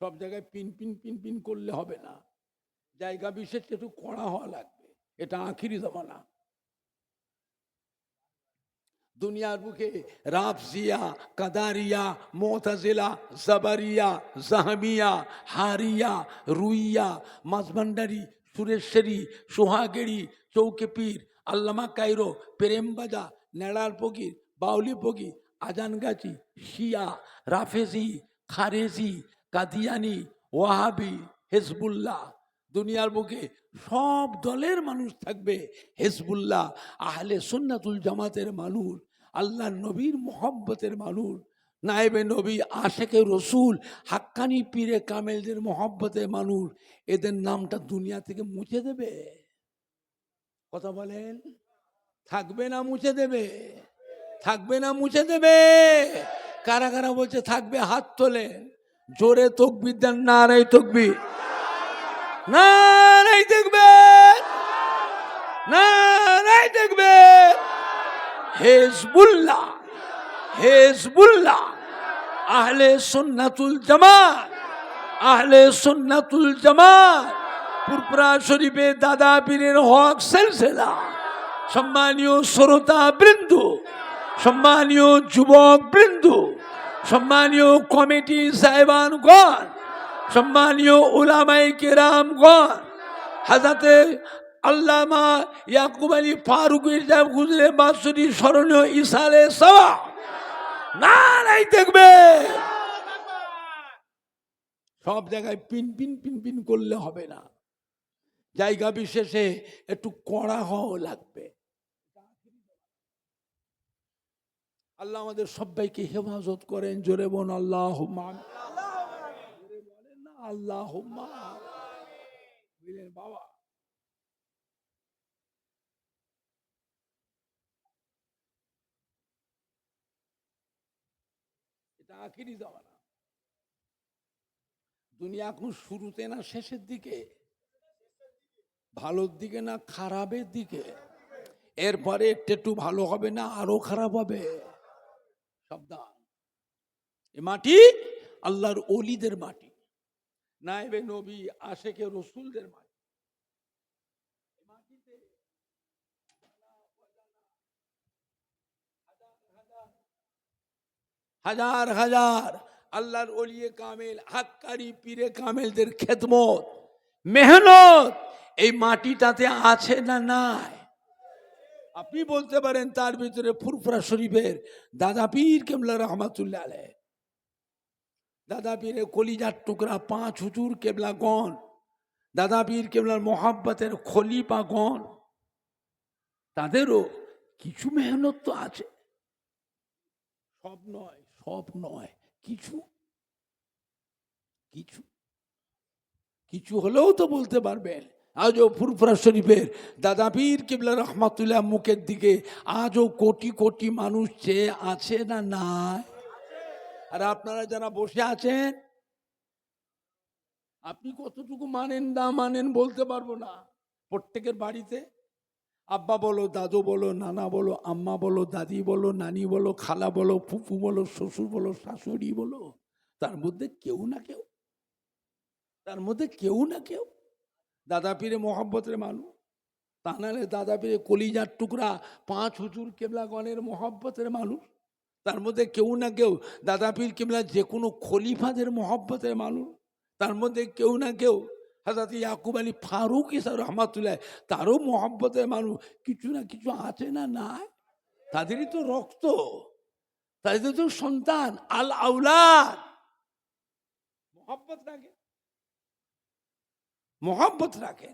সব জায়গায় পিন পিন পিন পিন করলে হবে না, জায়গা বিশেষ একটু কড়া হওয়া লাগবে। এটা আখিরি জামানা। দুনিয়ার বুকে রাফজিয়া, কাদারিয়া, মুতাজিলা, জাবারিয়া, জাহামিয়া, হারিয়া, রুইয়া, মাঝভান্ডারি, সুরেশ্বরী, সোহাগেড়ি, চৌকে পীর, আল্লামা কায়রো, প্রেমবাজা, নেড়ার ফকির, বাউলি ফকির, আজানগাছি, শিয়া, রাফেজি, খারেজি, কাদিয়ানি, ওয়াহাবি, হেজবুল্লাহ, দুনিয়ার বুকে সব দলের মানুষ থাকবে। হেজবুল্লাহ আহলে সুন্নাতুল জামাতের মানুষ, আল্লাহ নবীর মোহব্বতের মানুষ, নায়েবে নবী, আশেকে রসুল, হাক্কানি পীরে কামেলদের মোহব্বতের মানুষ, এদের নামটা দুনিয়া থেকে মুছে দেবে? কথা বলেন, থাকবে না মুছে দেবে? থাকবে না মুছে দেবে? কারা কারা বলছে থাকবে? হাত তোলে। জোরে তকবীর দেন, নারায়ে তাকবীর, নারায়ে তাকবীর, নারায়ে তাকবীর। হিজবুল্লাহ, হিজবুল্লাহ আহলে সুন্নাতুল জামাত, আহলে সুন্নাতুল জামাত পুরপুরা শরীফে দাদা পীরের হক সিলসিলা। সম্মানীয় শ্রোতা বৃন্দ, সম্মানীয় যুবক বৃন্দ, সম্মানীয় কমিটি সাহেবানগণ, সম্মানীয় উলামায়ে কেরামগণ, হযরতে আল্লামা ইয়াকুব আলী ফারুকী সাহেব হুজুরে বাৎসরিক স্মরণীয় ইসালে সওয়াব, নারায়ে তাকবীর। সব জায়গায় পিন পিন পিন পিন করলে হবে না, জায়গা বিশেষে একটু কড়া হওয়া লাগবে। আল্লাহ আমাদের সবাইকে হেফাজত করেন। জোরে বলুন আল্লাহুম্মা আমিন। জোরে বলেন না আল্লাহুম্মা আমিন। বুঝলেন বাবা? এটা আখিরি জামানা। দুনিয়া এখন শুরুতে না শেষের দিকে? ভালোর দিকে না খারাপের দিকে? এরপরে একটু ভালো হবে না আরো খারাপ হবে? সাবধান। এ মাটি আল্লাহর ওলিদের মাটি, নায়েবে নবী, আশেকে রসুলদের মাটি। হাজার হাজার আল্লাহর ওলিয়ে কামেল, হাক্কানি পীরে কামেলদের খেদমত, মেহনত এই মাটিটাতে আছে না নাই? আপনি বলতে পারেন তার ভিতরে ফুরফুরা শরীফের দাদা পীর কেবলা রহমাতুল্লাহ আলাইহ, দাদা পীরের কলিজার টুকরা পাঁচ হুজুর কেবলাগণ, দাদা পীর কেবলার মোহাব্বতের খলিফাগণ, তাদেরও কিছু মেহনত তো আছে। সব নয়, সব নয়, কিছু কিছু কিছু হলেও তো বলতে পারবেন। আজও ফুরফুরা শরীফের দাদা পীর কেবলা রহমাতুল্লাহ মুখের দিকে আজও কোটি কোটি মানুষ চেয়ে আছে না নাই? আর আপনারা যারা বসে আছেন, আপনি কতটুকু মানেন না মানেন বলতে পারবো না। প্রত্যেকের বাড়িতে আব্বা বলো, দাদু বলো, নানা বলো, আম্মা বলো, দাদি বলো, নানি বলো, খালা বলো, ফুফু বলো, শ্বশুর বলো, শাশুড়ি বলো, তার মধ্যে কেউ না কেউ, তার মধ্যে কেউ না কেউ দাদা পীরে মোহাব্বতের মানুষ। তা নাহলে দাদা পীরে কলিজার টুকরা পাঁচ হুজুর কেবলাগণের মোহাব্বতের মানুষ। তার মধ্যে কেউ না কেউ দাদা পীর কেবলা যে কোনো খলিফাদের মোহাব্বতের মানুষ। তার মধ্যে কেউ না কেউ হযরত ইয়াকুব আলী ফারুকী সাহেব রহমাতুল্লাহ, তারও মোহাব্বতের মানুষ কিছু না কিছু আছে না নাই? তাদেরই তো রক্ত, তাদের তো সন্তান, আল আউলাদ। মোহাব্বত রাখে, মোহাব্বত রাখে।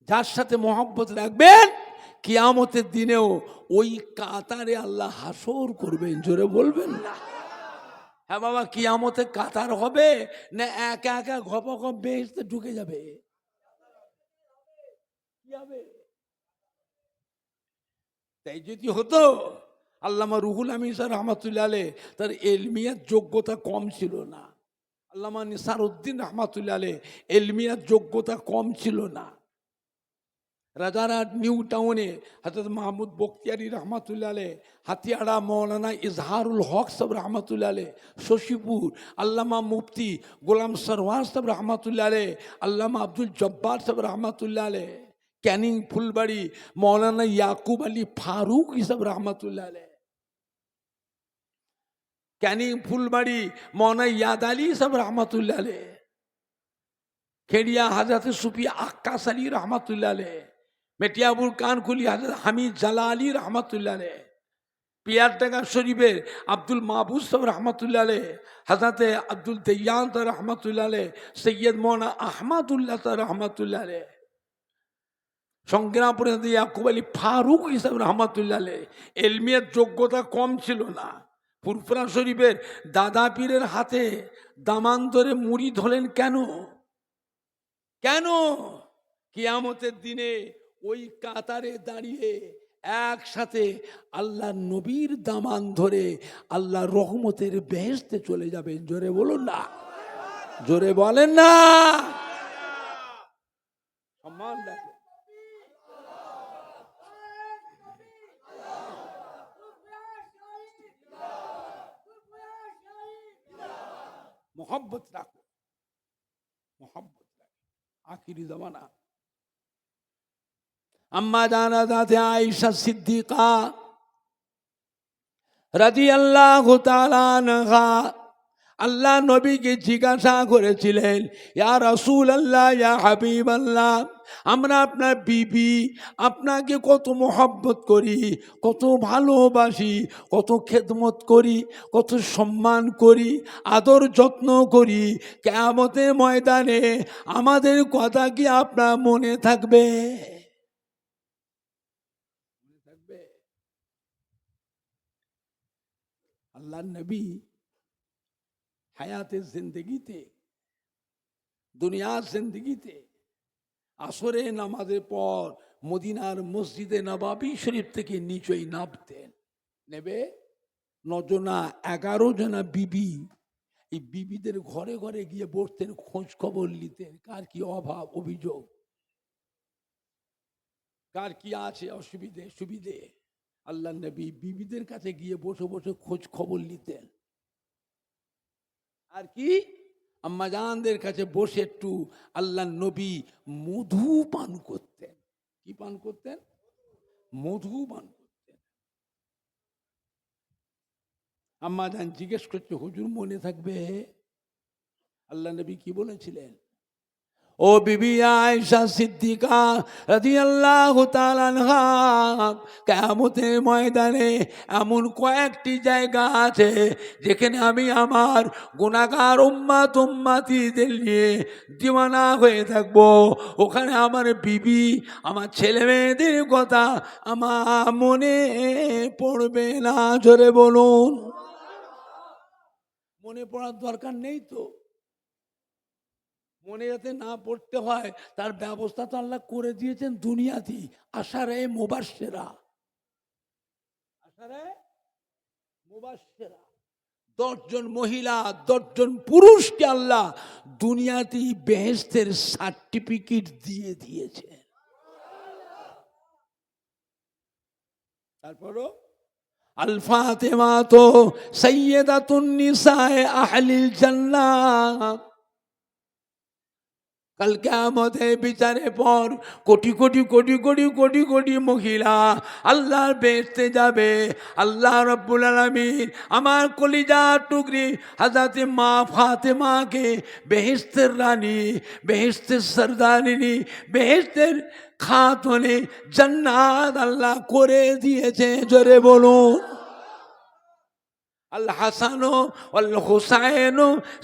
যার সাথে মোহাব্বত রাখবেন কিয়ামতের দিনেও ওই কাতারে আল্লাহ হাসর করবেন। জোরে বলবেন না? হ্যাঁ বাবা, কিয়ামতে কাতার হবে না একা একা ঘপ ঘপ বেহেশতে ঢুকে যাবে? কি হবে? তাই যদি হতো, আল্লামা রুহুল আমিন স্যার রহমাতুল্লাহ আলাইহ, তার এলমিয়াত যোগ্যতা কম ছিল না। আল্লামা নিসারউদ্দিন রহমাতুল্লাহ আলাইহ এলমিয়াত যোগ্যতা কম ছিল না। রাজারহাট নিউ টাউনে হযরত মাহমুদ বখতিয়ারি রহমাতুল্লাহ আলাইহ, হাতিয়াড়া মৌলানা ইজহারুল হক সাহেব রহমাতুল্লাহ আলাইহ, শশীপুর আল্লামা মুফতি গোলাম সরওয়ার সাহেব রহমাতুল্লাহ আলাইহ, আল্লামা আব্দুল জব্বার সাহেব রহমাতুল্লাহ আলাইহ, ক্যানিং ফুলবাড়ি মৌলানা ইয়াকুব আলী ফারুকী সাহেব রহমাতুল্লাহ আলাইহ, ক্যানিং ফুলবাড়ি মৌলানা ইয়াদ আলী সাহেব রহমাতুল্লাহ আলাইহ, খেড়িয়া হযরত সুফি আক্কাস আলী রহমাতুল্লাহ আলাইহ, মেটিয়াবুর কানকুলি হযরত হামিদ জালালি রহমাতুল্লাহ আলাইহ, পিয়ারডাঙ্গা শরীফের আব্দুল মাহবুব সাহেব রহমতুল্লাহ আলাইহ, হযরতে আব্দুল দেয়ান রহমতুল্লাহ আলাইহ, সৈয়দ মৌলানা আহমদুল্লাহ রহমতুল্লাহ আলাইহ, সংগ্রামপুরে ইয়াকুব আলী ফারুক হিসাব রহমতুল্লাহ আলাইহ। এলমিয়ার যোগ্যতা কম ছিল না। ফুরফুরা শরীফের দাদা পীরের হাতে দামান ধরে মুড়ি ধরেন কেন? কেন? কিয়ামতের দিনে ওই কাতারে দাঁড়িয়ে একসাথে আল্লাহ নবীর দামান ধরে আল্লাহ রহমতের বেহেশতে চলে যাবেন। জোরে বলুন না, জোরে বলেন না। সম্মান দেখেন। मोहब्बत रखो, मोहब्बत रखो। आखिरी जमाना अम्मा जाना जाते आयशा सिद्दीका রাদিয়াল্লাহু তাআলা আনহা আল্লাহ নবীকে জিজ্ঞাসা করেছিলেন, ইয়া রাসূলুল্লাহ, ইয়া হাবিবাল্লাহ, আমরা আপনার বিবি, আপনাকে কত মোহাব্বত করি, কত ভালোবাসি, কত খেদমত করি, কত সম্মান করি, আদর যত্ন করি। কিয়ামতের ময়দানে আমাদের কথা কি আপনার মনে থাকবে? থাকবে? আল্লাহ নবী হায়াতের জিন্দগিতে, দুনিয়ার জিন্দগিতে আসরে নামাজের পর মদিনার মসজিদে নবাবী শরীফ থেকে নিচেই নামতেন। নেবে 9 জনা 11 জনা বিবি, এই বিবিদের ঘরে ঘরে গিয়ে বসতেন, খোঁজ খবর নিতেন, কার কি অভাব অভিযোগ, কার কি আছে অসুবিধে সুবিধে। আল্লাহ নবী বিবিদের কাছে গিয়ে বসে বসে খোঁজ খবর নিতেন। আর কি, আম্মাজানদের কাছে বসে একটু আল্লাহ নবী মধু পান করতেন। কি পান করতেন? মধু পান করতেন। আম্মাজান জিজ্ঞেস করছে, হুজুর মনে থাকবে আল্লাহ নবী কি বলেছিলেন? ও বিবি আয়েশা সিদ্দিকা রাদিয়াল্লাহু তাআলা আনহা, কিয়ামতের ময়দানে এমন কয়েকটি জায়গা আছে যেখানে আমি আমার গুনাহগার উম্মতিদের নিয়ে দিওয়ানা হয়ে থাকবো। ওখানে আমার বিবি, আমার ছেলে মেয়েদের কথা আমার মনে পড়বে না। জোরে বলুন। মনে পড়ার দরকার নেই তো, মনে যাতে না পড়তে হয় তার ব্যবস্থা তো আল্লাহ করে দিয়েছেন দুনিয়াতেই। আশারে মুবাশশিরা, আশারে মুবাশশিরা, 10 জন মহিলা 10 জন পুরুষকে আল্লাহ দুনিয়াতেই বেহেশতের সার্টিফিকেট দিয়ে দিয়েছে। তারপরও আল ফাতিমা তো সাইয়্যিদাতুন নিসায়ে আহলিল জান্নাহ। কাল কিয়ামতের বিচারের পর কোটি কোটি কোটি কোটি কোটি কোটি মহিলা আল্লাহর বেহেশতে যাবে। আল্লাহ রাব্বুল আলামিন আমার কলিজার টুকরি হযরত মা ফাতেমাকে বেহেশতের রানী, বেহেশতের সরদারিনী, বেহেশতের খাতুনে জান্নাত আল্লাহ করে দিয়েছে। জোরে বলুন। আল হাসান ওয়াল হুসাইন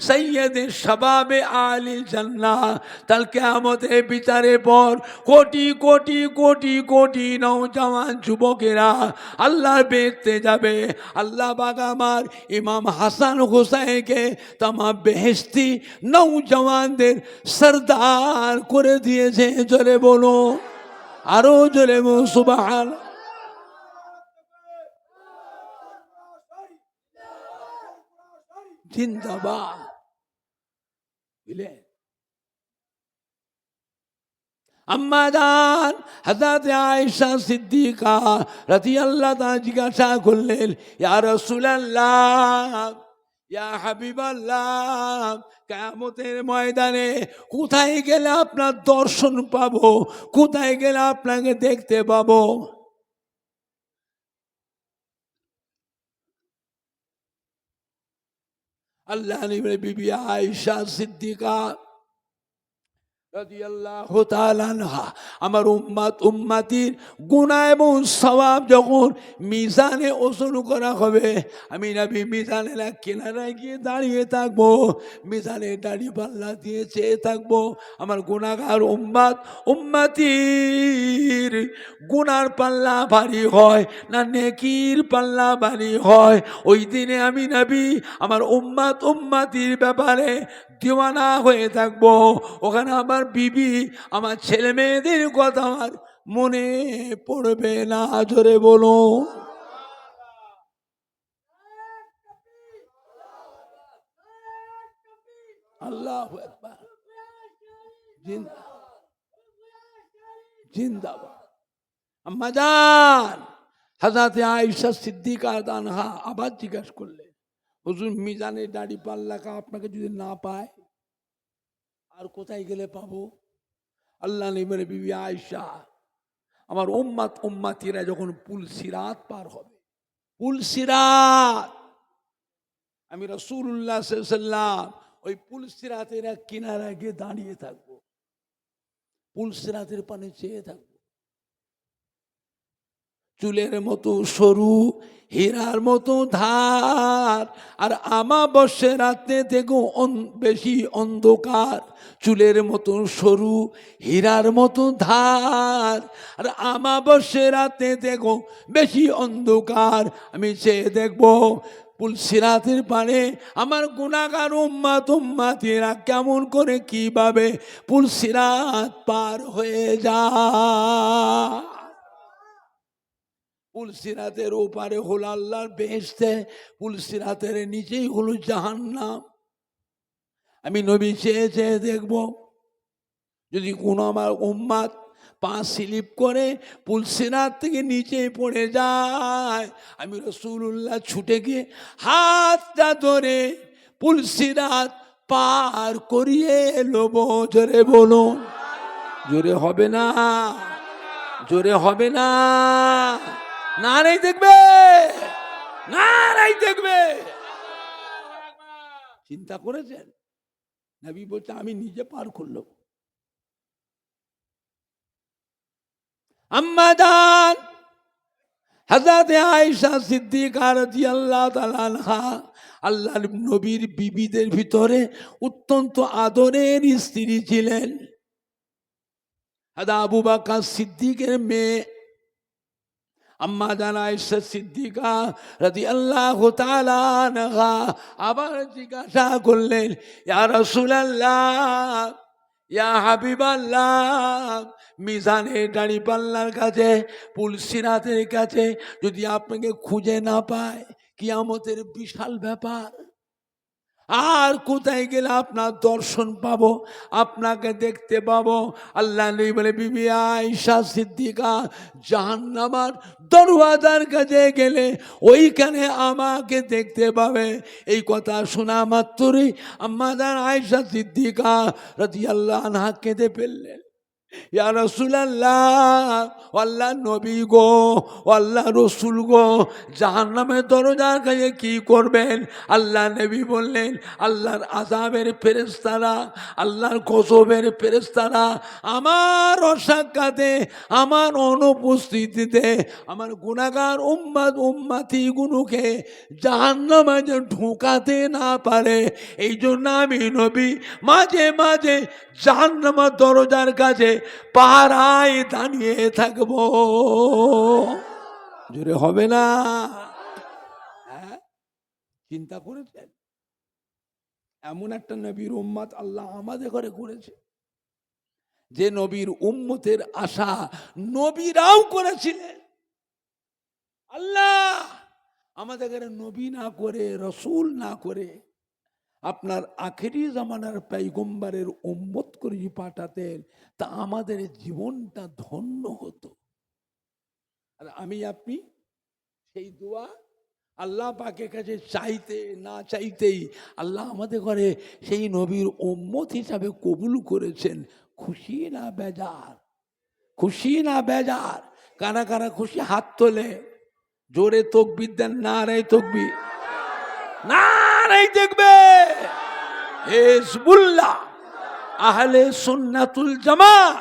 সৈয়দ শাবাবে আলিল জান্নাহ। কাল কিয়ামতের বিচারের পর কোটি কোটি কোটি কোটি নওজওয়ান যুবকেরা আল্লাহর বেহেশতে যাবে। আল্লাহ পাক আমার ইমাম হাসান হুসাইনকে তামাম বেহেশতি নওজওয়ানদের সরদার করে দিয়েছে। জোরে বলো, আরো জোরে বলো সুবহানাল্লাহ। জিন্দাবাদ। আম্মাজান হযরত আয়েশা সিদ্দিকা রাদিয়াল্লাহু তাআলা জিজ্ঞাসা করলেন, ইয়া রাসূলুল্লাহ, ইয়া হাবিবাল্লাহ, কিয়ামতের ময়দানে কোথায় গেলে আপনার দর্শন পাবো, কোথায় গেলে আপনাকে দেখতে পাবো? আল্লাহ নবী বিবি আয়েশা সিদ্দিকা রাদিয়াল্লাহু তাআলা আনহা, আমার উম্মাতির গুনাহ এবং সওয়াব যখন মিজানে ওজন করা হবে, আমি নবী মিজানের এক কিনারায় গিয়ে দাঁড়িয়ে থাকবো, মিজানে দাড়ি পাল্লা দিয়ে চেয়ে থাকবো। আমার গুনাহগার উম্মাতির গুনার পাল্লা ভারী হয় না নেকির পাল্লা ভারী হয়, ওই দিনে আমি নবী আমার উম্মাতির ব্যাপারে দিওয়ানা হয়ে থাকবো। ওখানে আমার বিবি, আমার ছেলে মেয়েদের কথা আমার মনে পড়বে না। জোরে বলো আল্লাহু আকবার, জিন্দাবাদ। আম্মা জান হযরত আয়েশা সিদ্দিকা আনহা আবার জিজ্ঞাসা করলেন, হুজুর মিজানের দাড়ি পাল্লাকা আপনাকে যদি না পায় আর কোথায় গেলে পাবো? আল্লাহ নবীর বিবি আয়েশা, আমার উম্মাতিরা যখন পুলসিরাত পার হবে, পুলসিরাত, আমি রাসূলুল্লাহ সাল্লাল্লাহু আলাইহি ওয়াসাল্লাম ওই পুলসিরাতের এক কিনারায় গিয়ে দাঁড়িয়ে থাকবো, পুলসিরাতের পানে চেয়ে থাকবো। চুলের মতো সরু, হীরার মতো ধার, আর আমাবস্যার রাতে দেখো বেশি অন্ধকার। চুলের মতো সরু, হীরার মতো ধার, আর আমাবস্যার রাতে দেখো বেশি অন্ধকার। আমি চেয়ে দেখবো পুলসিরাতের পারে আমার গুনাহগার উম্মাতিরা কেমন করে কিভাবে পুলসিরাত পার হয়ে যায়। পুলসিরাতের ওপারে হলো আল্লাহর বেহেশতে, পুলসিরাতের নিচেই হলো জাহান্নাম। আমি নবী চেয়ে চেয়ে দেখব, যদি কোনো আমার উম্মাত পা স্লিপ করে পুলসিরাত থেকে নিচে পড়ে যায়, আমি রাসূলুল্লাহ ছুটে গিয়ে হাতটা ধরে পুলসিরাত পার করিয়ে নেব। জোরে বলুন, জোরে হবে না, জোরে হবে না, নারাই দেখবে, নারাই দেখবে। চিন্তা করেছেন? নবী বলছে আমি নিজে পার করলাম। আম্মা জান হযরত আয়েশা সিদ্দিকা রাদিয়াল্লাহু তাআলা আনহা আল্লাহর নবীর বিবিদের ভিতরে অত্যন্ত আদরের স্ত্রী ছিলেন। হযরত আবু বকর সিদ্দিকের মেয়ে আম্মা জান আয়েশা সিদ্দিকা রাদিয়াল্লাহু তাআলা আনহা আবার জিজ্ঞাসা করলেন, ইয়া রাসূলুল্লাহ, ইয়া হাবিবাল্লাহ, মিজানের দাড়ি পাল্লার কাছে, পুলসিরাতের কাছে যদি আপনাকে খুঁজে না পায়, কিয়ামতের বিশাল ব্যাপার, আর কোথায় গেলে আপনার দর্শন পাবো, আপনাকে দেখতে পাবো? আল্লাহ নবী বলে, বিবি আয়েশা সিদ্দিকা, জাহান্নামের দরওয়াজার কাছে গেলে ওইখানে আমাকে দেখতে পাবে। এই কথা শোনা মাত্রই আম্মা জান আয়েশা সিদ্দিকা রাদিয়াল্লাহু আনহা কেঁদে ফেললেন। ইয়া রাসূলুল্লাহ, আল্লাহ নবী গো, আল্লাহ রসুল গো, জাহান্নামের দরজার কাছে কি করবেন? আল্লাহ নবী বললেন, আল্লাহর আযাবের ফেরেশতারা, আল্লাহর গজবের ফেরেশতারা আমার অসাক্ষাতে, আমার অনুপস্থিতিতে আমার গুনাহগার উম্মাতিগুলোকে জাহান্নামে যে ঢোকাতে না পারে, এই জন্য আমি নবী মাঝে মাঝে জাহান্নামের দরজার কাছে পাহারায় দাঁড়িয়ে থাকবো। জোরে হবে না? হ্যাঁ, চিন্তা করেছেন? এমন একটা নবীর উম্মত আল্লাহ আমাদের ঘরে করেছে, যে নবীর উম্মতের আশা নবীরাও করেছিলেন। আল্লাহ আমাদের ঘরে নবী না করে, রসুল না করে, আপনার আখেরি জামানার পয়গম্বরের উম্মত করে পাঠাতেন, তা আমাদের জীবনটা ধন্য হতো। আর আমি আপনি সেই দোয়া আল্লাহ পাকের কাছে চাইতে না চাইতেই আল্লাহ আমাদের ঘরে সেই নবীর উম্মত হিসাবে কবুল করেছেন। খুশি না বেজার? খুশি না বেজার? কারা কারা খুশি হাত তোলে, জোরে তাকবীর দেন, নারে তাকবীর, নারে দেখবে হিজবুল্লাহ, আহলে সুন্নাতুল জামাত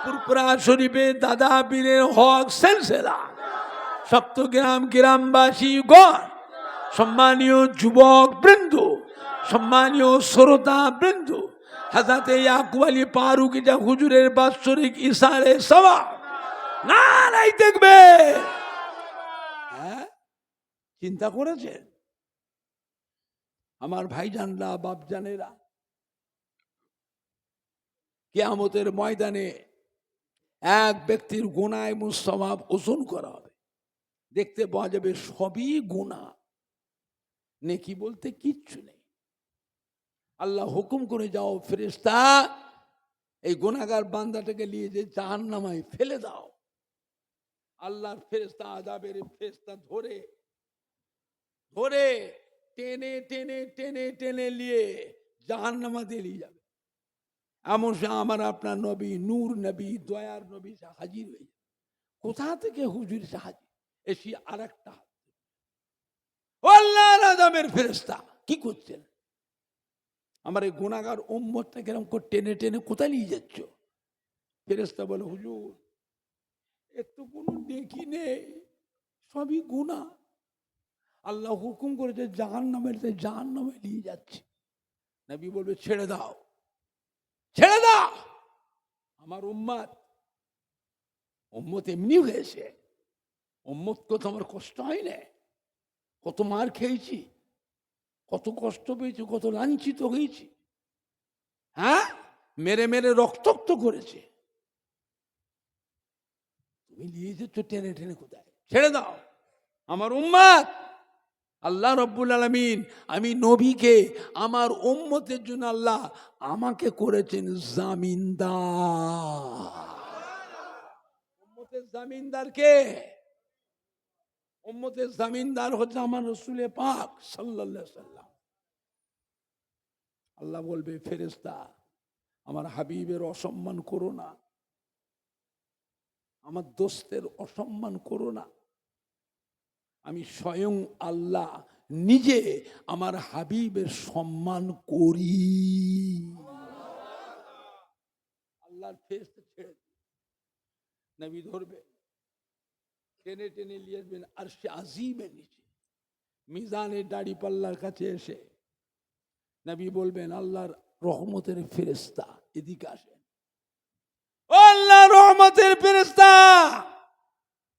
পুরপুরা শরীফে দাদা পীরের হক সিলসিলা সপ্তগ্রাম গ্রামবাসী গণ, সম্মানীয় যুবক বৃন্দ, সম্মানীয় শ্রোতা বৃন্দ, হযরত ইয়াকুব আলী ফারুকী হুজুরের বাৎসরিক ইশারে সওয়াব নারায়ে তাকবীর। হ্যাঁ, চিন্তা করেছেন আমার ভাইজানরা, বাপজানেরা, কিয়ামতের ময়দানে এক ব্যক্তির গুনাহ এবং সওয়াব ওজন করা হবে, দেখতে পাওয়া যাবে সবই গুনাহ, নেকি বলতে কিচ্ছু নেই। আল্লাহ হুকুম করে, যাও ফেরেশতা এই গুনাহগার বান্দাটাকে নিয়ে যে জাহান্নামে ফেলে দাও। আল্লাহর ফেরেশতা, আযাবের ফেরেশতা ধরে ধরে টেনে টেনে টেনে টেনে নিয়ে জাহান্নামে নিয়ে যাবে। এমন আমার আপনার নবী, নূর নবী, দয়ার নবী হাজির হয়ে যাবে। কোথা থেকে হুজুর হাজির? এসে আর একটা আল্লাহর আযাবের ফেরেশতা কি করছেন? আমার এই গুনাহগার উম্মতটাকে এরকম করে টেনে টেনে কোথায় নিয়ে যাচ্ছ? ফেরেশতা বলে, হুজুর একটু কোনো নেকি নেই, সবই গুনাহ। আল্লাহ হুকুম করেছে জাহান্নামে নিয়ে যাচ্ছে। নবী বলবে, ছেড়ে দাও, ছেড়ে দাও। আমার উম্মত এমনি হয়েছে। উম্মত কত আমার কষ্ট হয় না, কত মার খেয়েছি, কত কষ্ট পেয়েছি, কত লাঞ্ছিত হয়েছি। হ্যাঁ, মেরে মেরে রক্তাক্ত করেছে, তুমি নিয়ে যাচ্ছ টেনে টেনে কোথায়? ছেড়ে দাও আমার উম্মত। আল্লাহ রব্বুল আলামিন, আমি নবীকে আমার উম্মতের জন্য আল্লাহ আমাকে করেছেন জামিনদার। উম্মতের জামিনদার কে? উম্মতের জামিনদার হচ্ছে আমার রাসূল পাক সাল্লাল্লাহু আলাইহি সাল্লাম। আল্লাহ বলবে, ফেরেশতা আমার হাবিবের অসম্মান করো না, আমার দোস্তের অসম্মান করো না। আমি স্বয়ং আল্লাহ নিজে আমার হাবিবের সম্মান করি। আল্লাহর ফেরেশতা ছেড়ে নবী ধরবে, টেনে টেনে নিয়ে আসবেন আরশে আজিমের নিচে, মিজানের দাড়ি পাল্লার কাছে এসে নবী বলবেন, আল্লাহর রহমতের ফেরেশতা এদিকে আসেন। আল্লাহ রহমতের ফেরেশতা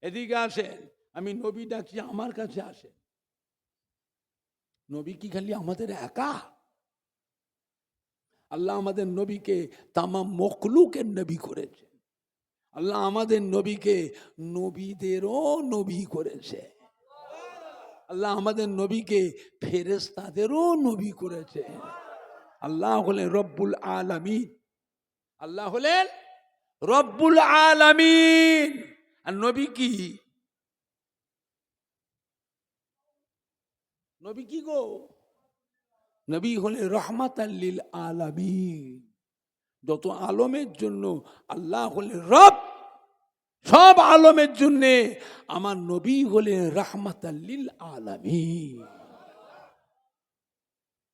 এদিকে আসেন। আমি নবী ডাকছি, আমার কাছে আসেন। নবী কি খালি আমাদের একা? আল্লাহ আমাদের নবীকে তামাম মখলুকের নবী করেছে। আল্লাহ আমাদের নবীকে নবীদেরও নবী করেছে। আল্লাহ আমাদের নবীকে ফেরেশতাদেরও নবী করেছে। আল্লাহ হলেন রব্বুল আলামিন। আল্লাহ হলেন রব্বুল আলামিন। আর নবী কি? নবী কি গো? নবী হলেন রহমাতাল লিল আলামিন। যত আলমের জন্য আল্লাহ হলেন রব, সব আলমের জন্য আমার নবী হলেন রাহমাতাল লিল আলামিন।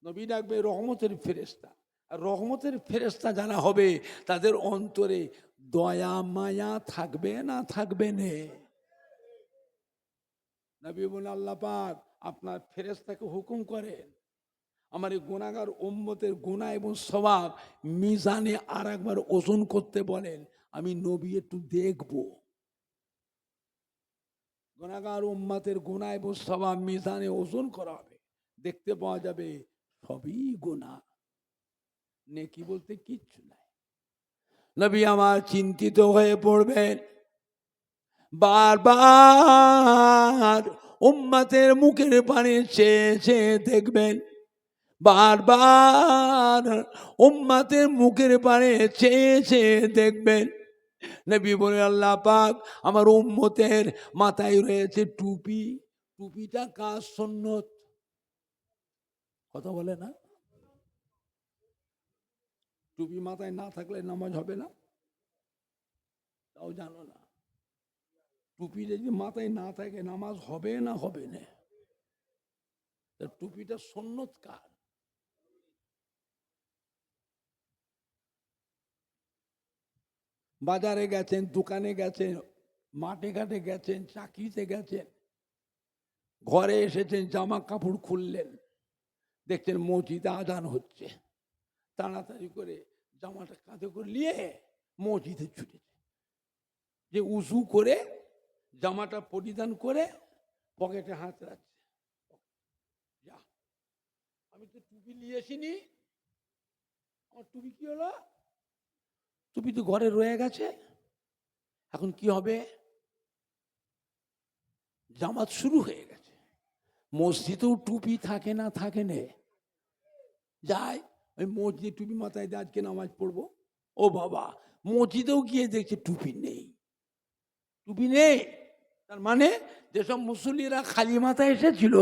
নবী ডাকবে রহমতের ফেরেশতা। আর রহমতের ফেরেশতা যারা হবে তাদের অন্তরে দয়া মায়া থাকবে না থাকবে না? নবী বলেন, আল্লাহ পাক আপনার ফেরেশতাকে হুকুম করেন আমার এই গুনাহগার উম্মতের গুনাহ এবং সওয়াব মিজানে আর একবার ওজন করতে বলেন। আমি নবী একটু দেখব। গুনাহগার উম্মতের গুনাহ এবং সওয়াব মিজানে ওজন করা হবে, দেখতে পাওয়া যাবে সবই গুনাহ, নেকি বলতে কিচ্ছু নাই। নবী আমার চিন্তিত হয়ে পড়বেন, বারবার উম্মতের মুখের পানে চেয়ে চেয়ে দেখবেন, বারবার উম্মতের মুখের পানে চেয়ে চেয়ে দেখবেন। নবী বলে, আল্লাহ পাক আমার উম্মতের মাথায় রয়েছে টুপি, টুপিটা কার সুন্নত? কথা বলে না? টুপি মাথায় না থাকলে নামাজ হবে না? তাও জানো না? টুপি যদি মাথায় না থাকে নামাজ হবে না হবে না? টুপিটা সুন্নত কার? বাজারে গেছেন, দোকানে গেছেন, মাঠে ঘাটে গেছেন, চাকরিতে গেছেন, ঘরে এসেছেন, জামা কাপড় খুললেন, দেখছেন মসজিদে আজান হচ্ছে, তাড়াতাড়ি করে জামাটা কাঁধে করে নিয়ে মসজিদে ছুটেছে, যে উজু করে জামাটা পরিধান করে পকেটে হাত রাখছে, যা আমি তো টুপি নিয়ে আসিনি, আমার টুপি কি হলো, টুপি তো ঘরে রয়ে গেছে, এখন কি হবে, জামাত শুরু হয়ে গেছে, মসজিদেও টুপি থাকে না থাকে নে, যাই ওই মসজিদে টুপি মাথায় দিয়ে আজকে নামাজ পড়বো, ও বাবা মসজিদেও গিয়ে দেখছে টুপি নেই, টুপি নেই, তার মানে যেসব মুসল্লিরা খালি মাথায় এসেছিল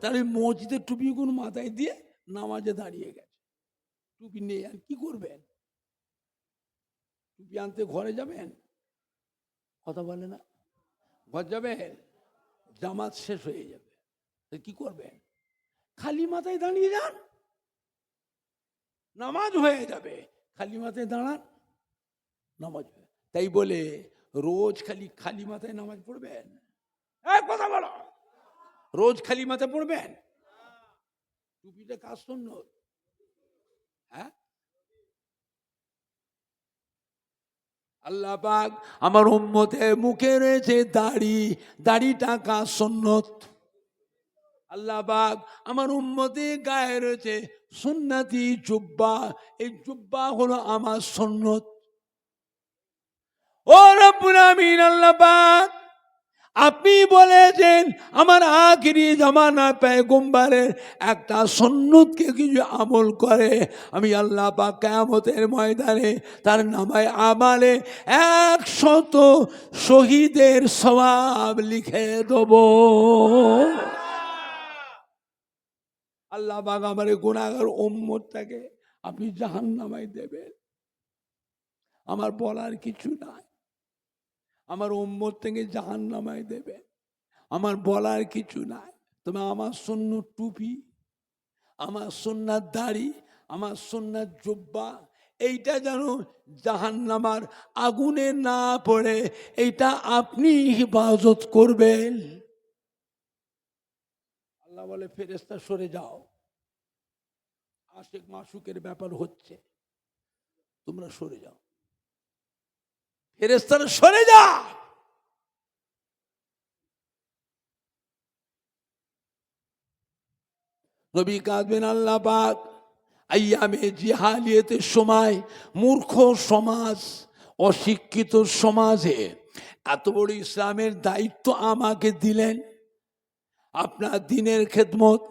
তাহলে মসজিদের টুপিগুলো মাথায় দিয়ে নামাজে দাঁড়িয়ে গেছে, টুপি নেই, আর কি করবেন, টুপি আনতে ঘরে যাবেন, কথা বলে না, ঘর যাবেন, জামাত শেষ হয়ে যাবে, কি করবেন, খালি মাথায় দাঁড়িয়ে যান, নামাজ হয়ে যাবে, খালি মাথায় দাঁড়ান, নামাজ হবে। তাই বলে রোজ খালি মাথায় নামাজ পড়বেন, কথা বলো, রোজ খালি মাথায় পড়বেন, টুপিটা কাজ সুন্নত, হ্যাঁ, আল্লাহ পাক আমার উম্মতের মুখে রয়েছে দাড়ি, দাড়িটা কাজ সুন্নত, আল্লাহ পাক আমার উম্মতের গায়ে রয়েছে সুন্নতি জুব্বা, এই জুব্বা হলো আমার সুন্নত। ও রব্বুল আমিন, আল্লাহ পাক আপনি বলেছেন আমার আখিরি জামানা পয়গম্বরের একটা সুন্নতকে কিছু আমল করে আমি আল্লাহ পাক কিয়ামতের ময়দানে তার নামায় আমালে 100 শহীদের সওয়াব লিখে দেব। আল্লাহ পাক আমার গুনাহগার উম্মতটাকে আপনি জাহান্নামায় দেবেন, আমার বলার কিছু নাই, আমার উম্মত থেকে জাহান্নামায় দেবে, আমার বলার কিছু নাই, তবে আমার সুন্নত টুপি, আমার সুন্নাত দাড়ি, আমার সুন্নাত জুব্বা, এইটা যেন জাহান্নামার আগুনে না পড়ে এইটা আপনি হিফাজত করবেন। আল্লাহ বলে ফেরেশতা সরে যাও, আশিক মাশুকের ব্যাপার হচ্ছে, তোমরা সরে যাও, ফেরেশতারা সরে যা। নবী কাঁদবেন, আল্লাহ পাক আইয়ামে জিহালিয়াতের সময় মূর্খ সমাজ, অশিক্ষিত সমাজে এত বড় ইসলামের দায়িত্ব আমাকে দিলেন, আপনার দিনের খেদমত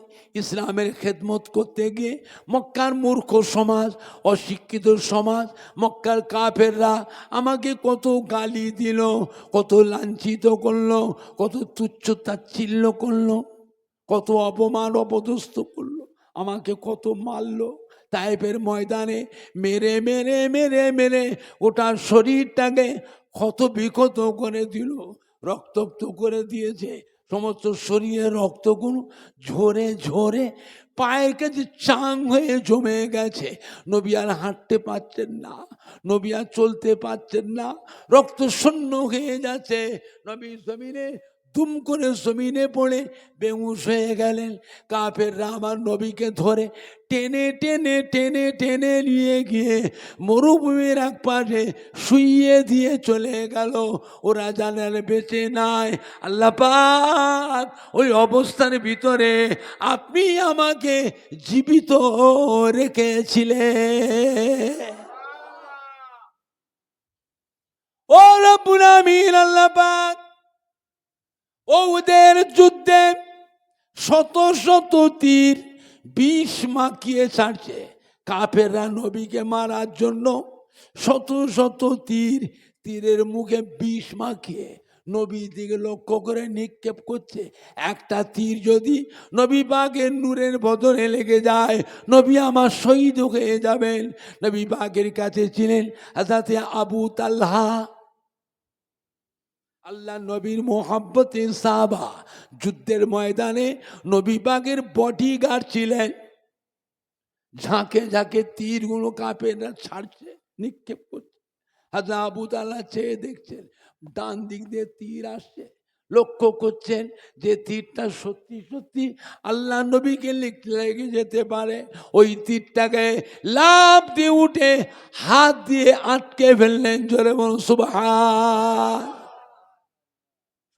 ইসলামের খেদমত করতে গিয়ে মক্কার মূর্খ সমাজ, অশিক্ষিত সমাজ, মক্কার কাফেররা আমাকে কত গালি দিল, কত লাঞ্ছিত করলো, কত তুচ্ছ তাচ্ছিল্য করলো, কত অপমান অপদস্থ করলো, আমাকে কত মারলো, তায়েফের ময়দানে মেরে মেরে মেরে মেরে ওটা শরীরটাকে ক্ষত বিক্ষত করে দিল, রক্তাক্ত করে দিয়েছে, সমস্ত শরীরের রক্তগুলো ঝরে ঝরে পায়ের কাছে চাং হয়ে জমে গেছে, নবী আর হাঁটতে পারছেন না, নবী আর চলতে পারছেন না, রক্ত শূন্য হয়ে যাচ্ছে, নবী জমিনে দুম করে জমিনে পড়ে বেহুশ হয়ে গেলেন। কাফেররা আমার নবীকে ধরে টেনে টেনে টেনে টেনে নিয়ে গিয়ে মরুভূমির এক পাশে শুইয়ে দিয়ে চলে গেল, ওরা জানার বেঁচে নাই। আল্লাহ পাক ওই অবস্থার ভিতরে আপনি আমাকে জীবিত রেখেছিলেন। ও রব্বুল আমিন, আল্লাহ পাক ওদের যুদ্ধে শত শত তীর বিষ মাখিয়ে ছাড়ছে, কাফেররা নবীকে মারার জন্য শত শত তীরের মুখে বিষ মাখিয়ে নবীর দিকে লক্ষ্য করে নিক্ষেপ করছে। একটা তীর যদি নবী পাকের নূরের বদলে লেগে যায়, নবী আমার শহীদ হয়ে যাবেন। নবী পাকের কাছে ছিলেন হযরত আবু তালহা, আল্লাহ নবীর মোহাব্বতে সাহাবা, যুদ্ধের ময়দানে নবী পাকের বডিগার্ড ছিলেন, ঝাঁকে ঝাঁকে তীরগুলো কাফেররা ছাড়ছে, নিক্ষেপ করছে। হাজা আবু তালহা চেয়ে দেখছেন, ডান দিক দিয়ে তীর আসছে, লক্ষ্য করছেন যে তীরটা সত্যি সত্যি আল্লাহ নবীকে লেগে যেতে পারে। ওই তীরটাকে লাফ দিয়ে উঠে হাত দিয়ে আটকে ফেললেন। জোরে বলুন সুবহান।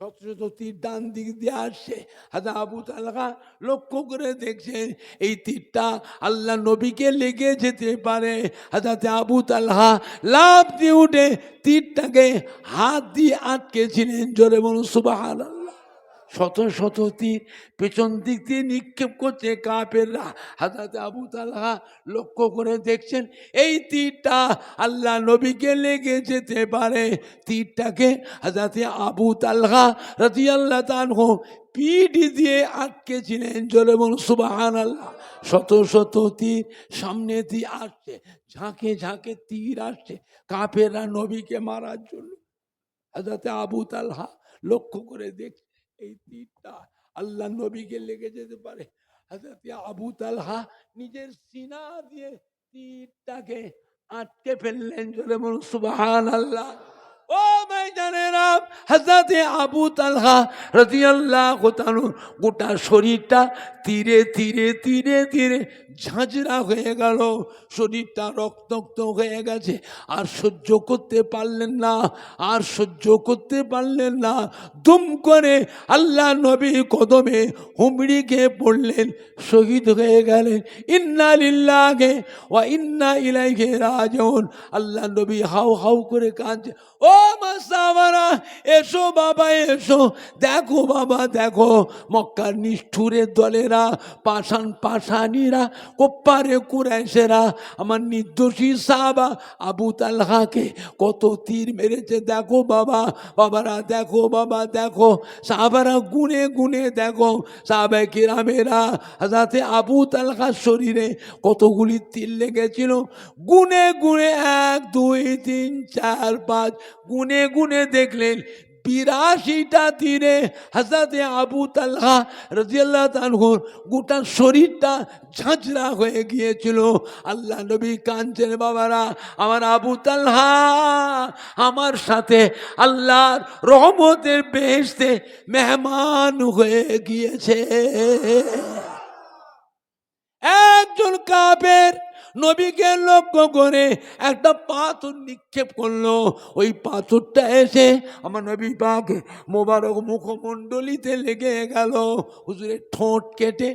শত শত তীর ডান দিক দিয়ে আসছে, হাজা আবু তালহা লক্ষ্য করে দেখছেন এই তীরটা আল্লাহ নবীকে লেগে যেতে পারে। হাজরাতে আবু তালহা লাফ দিয়ে উঠে তীরটাকে হাত দিয়ে আটকেছিলেন। জোরে বলুন সুবহানাল্লাহ। শত শত তীর পেছন দিক দিয়ে নিক্ষেপ করছে কাফেররা। হাজরাতে আবু তালহা লক্ষ্য করে দেখছেন এই তীরটা আল্লাহ নবীকে লেগে যেতে পারে। তীরটাকে হাজরাতে আবু তালহা রাদিয়াল্লাহু তাআলা পিঠ দিয়ে আটকেছিলেন। জোরে বলুন সুবহানাল্লাহ। শত শত তীর সামনে দিয়ে আসছে, ঝাঁকে ঝাঁকে তীর আসছে কাফেররা নবীকে মারার জন্য। হাজরাতে আবু তালহা লক্ষ্য করে দেখছে এই তীরটা আল্লাহ নবীকে লেগে যেতে পারে। হাজরাতে আবু তালহা নিজের সিনা দিয়ে তীরটাকে আটকে ফেললেন। জোরে বলুন সুবহানাল্লাহ। ও ভাইজানেরা, হযরতে আবু তালহা রাদিয়াল্লাহু তাআলা গোটা শরীরটা ধীরে ধীরে ধীরে ধীরে ঝাঁঝরা হয়ে গেল, শরীরটা রক্তাক্ত হয়ে গেছে। আর সহ্য করতে পারলেন না, আর সহ্য করতে পারলেন না, দুম করে আল্লাহ নবী কদমে হুমড়ি খেয়ে পড়লেন, শহীদ হয়ে গেলেন। ইন্না লিল্লাহি ওয়া ইন্না ইলাইহি রাজিউন। আল্লাহ নবী হাউ হাউ করে কাঁদছে। ও মা সাহাবারা, এসো বাবা এসো, দেখো বাবা দেখো, মক্কার নিষ্ঠুরের দলেরা, পাষাণীরা, কোপ্পারে কুরাইশেরা আমার নির্দোষী সাহাবা আবু তালহাকে কত তীর মেরেছে। দেখো বাবা, বাবারা দেখো, বাবা দেখো। সাহাবারা গুনে গুনে দেখো, সাহাবায়ে কিরামেরা হযরতে আবু তালহার শরীরে কতগুলি তীর লেগেছিল। গুনে গুনে 1 2 3 4 5 গুনে গুনে দেখলেন 82টা তীরে হযরতে আবু তালহা রাদিয়াল্লাহু তাআলা গোটা শরীরটা ঝাঁঝরা হয়ে গিয়েছিল। আল্লাহ নবী কাঁদছেন, বাবারা আমার আবু তালহা আমার সাথে আল্লাহর রহমতের বেহেশতে মেহমান হয়ে গিয়েছে। একজন কাফের নবীকে লক্ষ্য করে একটা পাথর নিক্ষেপ করলো। ওই পাথরটা এসে আমার নবী পাক মোবারক মুখমণ্ডলিতে লেগে গেল। হুজুরের ঠোঁট কেটে,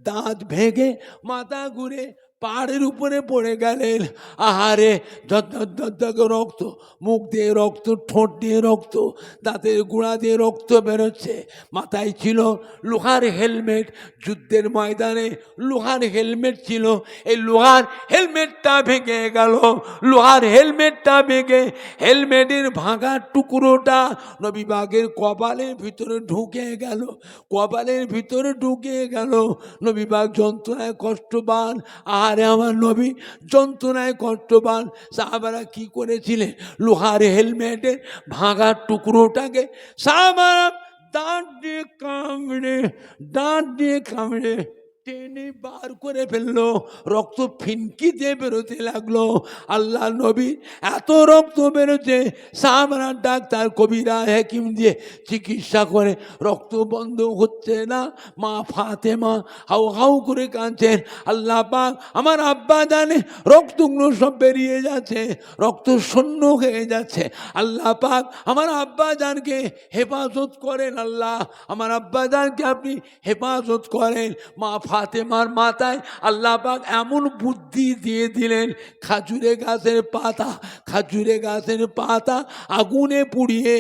দাঁত ভেঙে, মাথা ঘুরে পাহাড়ের উপরে পড়ে গেলেন। আহারে, রক্ত, মুখ দিয়ে রক্ত, ঠোঁট দিয়ে রক্ত, দাঁতের গোড়া দিয়ে রক্ত বেরোচ্ছে। মাথায় ছিল লোহার হেলমেট, যুদ্ধের ময়দানে লোহার হেলমেট ছিল। এই লোহার হেলমেটটা ভেঙে গেল। লোহার হেলমেটটা ভেঙে হেলমেটের ভাঙা টুকরোটা নবী পাকের কপালের ভিতরে ঢুকে গেল। কপালের ভিতরে ঢুকে গেল। নবী পাক যন্ত্রণায় কষ্ট পান। আরে আমার নবী যন্ত্রণায় কষ্ট পান। সাহাবারা কি করেছিলেন? লোহার হেলমেটের ভাঙা টুকরোটাকে সাহাবারা দাঁত দিয়ে কামড়ে টেনে বার করে ফেললো। রক্ত ফিনকি দিয়ে বেরোতে লাগলো। আল্লাহ নবী এত রক্ত বেরোচ্ছে, সাহাবারা ডাক্তার কবিরা হাকিম দিয়ে চিকিৎসা করে রক্ত বন্ধ হচ্ছে না। মা ফাতেমা হাউ হাউ করে কাঁদছেন, আল্লাহ পাক আমার আব্বা জানে রক্তগুলো সব বেরিয়ে যাচ্ছে, রক্ত শূন্য হয়ে যাচ্ছে। আল্লাহ পাক আমার আব্বা জানকে হেফাজত করেন। আল্লাহ আমার আব্বা জানকে আপনি হেফাজত করেন। মা ফাতেমার মাথায় আল্লাহ পাক এমন বুদ্ধি দিয়ে দিলেন, খাজুরে গাছের পাতা আগুনে পুড়িয়ে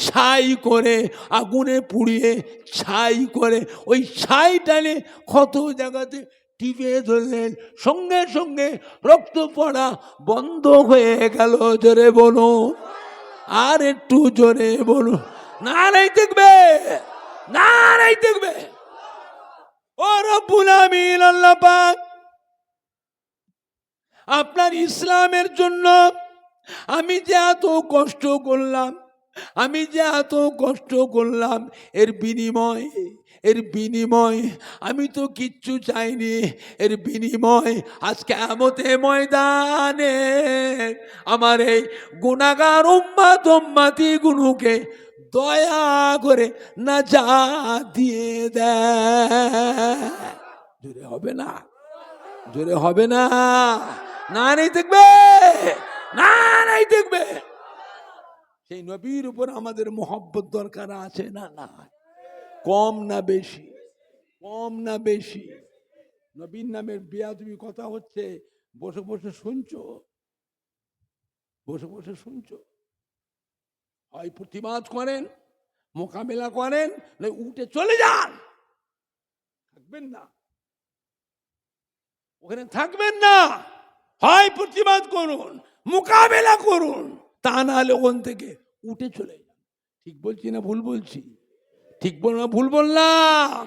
ছাই করে, আগুনে পুড়িয়ে ছাই করে ওই ছাই টানে কত জায়গাতে টিপে ধরলেন, সঙ্গে সঙ্গে রক্ত পড়া বন্ধ হয়ে গেল। জোরে বলুন, আর একটু জোরে বলুন, নারাই দেখবে, নারাই দেখবে। ও রব্বুল আমিন আল্লাহ পাক আপনার ইসলামের জন্য আমি যে এত কষ্ট করলাম, আমি যে এত কষ্ট করলাম, এর বিনিময় আমি তো কিচ্ছু চাইনি। এর বিনিময় আজকে কিয়ামতের ময়দানে আমার এই গুনাহগার উম্মতি গুলোকে দয়া করে নাজাত দিয়ে দেয়। জোরে হবে না? জোরে হবে না? না নেই দেখবে, না নেই দেখবে। সেই নবীর উপর আমাদের মহব্বত দরকার আছে না? না, কম না বেশি? কম না বেশি? নবীর নামের বেয়াদবি কথা হচ্ছে, বসে বসে শুনছো, বসে বসে শুনছো। হয় প্রতিবাদ করেন, মোকাবেলা করেন, না উঠে চলে যান। থাকবেন না, ওখানে থাকবেন না। হয় প্রতিবাদ করুন, মোকাবেলা করুন, তা না হলে ওখান থেকে উঠে চলে যান। ঠিক বলছি না ভুল বলছি? ঠিক বল না ভুল বললাম?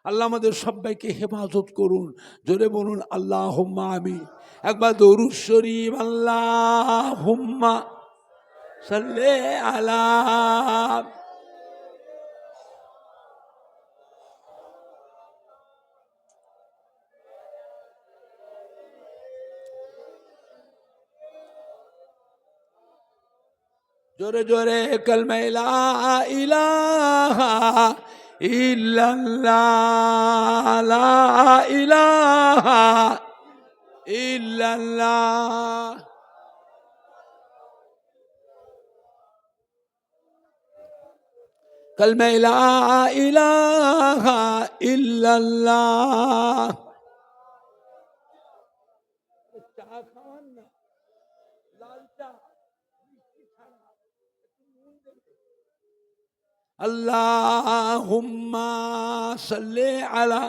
আল্লাহ আমাদের সবাইকে হেফাজত করুন। জোরে বলুন আল্লাহুম্মা আমিন। একবার দরুদ শরীফ, আল্লাহুম্মা সাল্লি আলা। জোরে জোরে কালমা লা ইলাহা ইল্লাল্লাহ, লা ইলাহা ইল্লাল্লাহ। কালমা লা ইলাহা ইল্লাল্লাহ। চা খাওয়ান না, লাল চা, আল্লাহুম্মা সাল্লি আলা।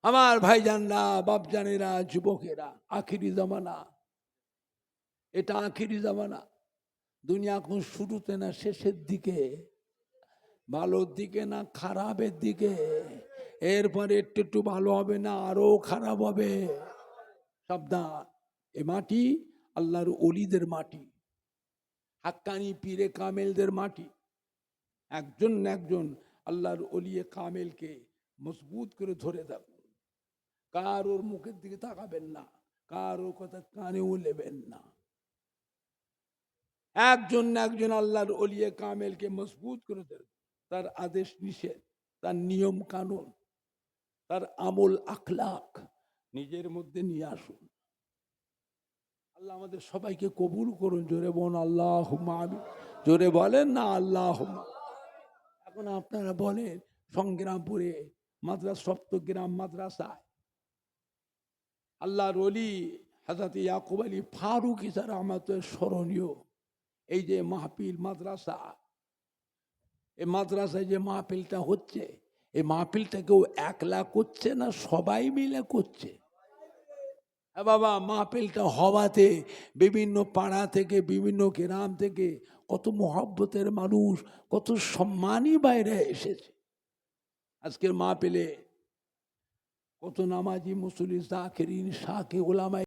আমার ভাইজানরা, বাপজানেরা, যুবকেরা, আখিরি জামানা, এটা আখিরি জামানা। দুনিয়া এখন শুরুতে না শেষের দিকে, ভালোর দিকে না খারাপের দিকে। এরপরে একটু একটু ভালো হবে না, আরো খারাপ হবে। সাবধান। এ মাটি আল্লাহর ওলিদের মাটি, হাক্কানি পীরে কামেলদের মাটি। একজন না একজন আল্লাহর ওলিয়ে কামেলকে মজবুত করে ধরে থাকুন। কারোর মুখের দিকে তাকাবেন না, কারোর কথা কানেও নেবেন না। একজন না একজন আল্লাহর ওলিয়ে কামেলকে মজবুত করে ধরে, তার আদেশ নিষেধ, তার নিয়ম কানুন, তার আমল আখলাক নিজের মধ্যে নিয়ে আসুন। আল্লাহ আমাদের সবাইকে কবুল করুন। জোরে বলুন আল্লাহুম্মা আমিন। জোরে বলেন না আল্লাহুম্মা। এখন আপনারা বলেন, সংগ্রামপুরে মাদ্রাসা, সপ্তগ্রাম মাদ্রাসায় আল্লাহর ওলি হযরত ইয়াকুব আলী ফারুকী স্যার আমাদের স্মরণীয় এই যে মাহফিল মাদ্রাসা, এই মাদ্রাসায় যে মাহফিলটা হচ্ছে, এই মাহফিলটা কেউ একলা করছে না, সবাই মিলে করছে। বাবা, মাহফিলটা হওয়াতে বিভিন্ন পাড়া থেকে, বিভিন্ন গ্রাম থেকে কত মহব্বতের মানুষ, কত সম্মানী বাইরে এসেছে। আজকের মাহফিলে কত নামাজি, মুসল্লি, জাকিরিন, শাকি, ওলামায়ে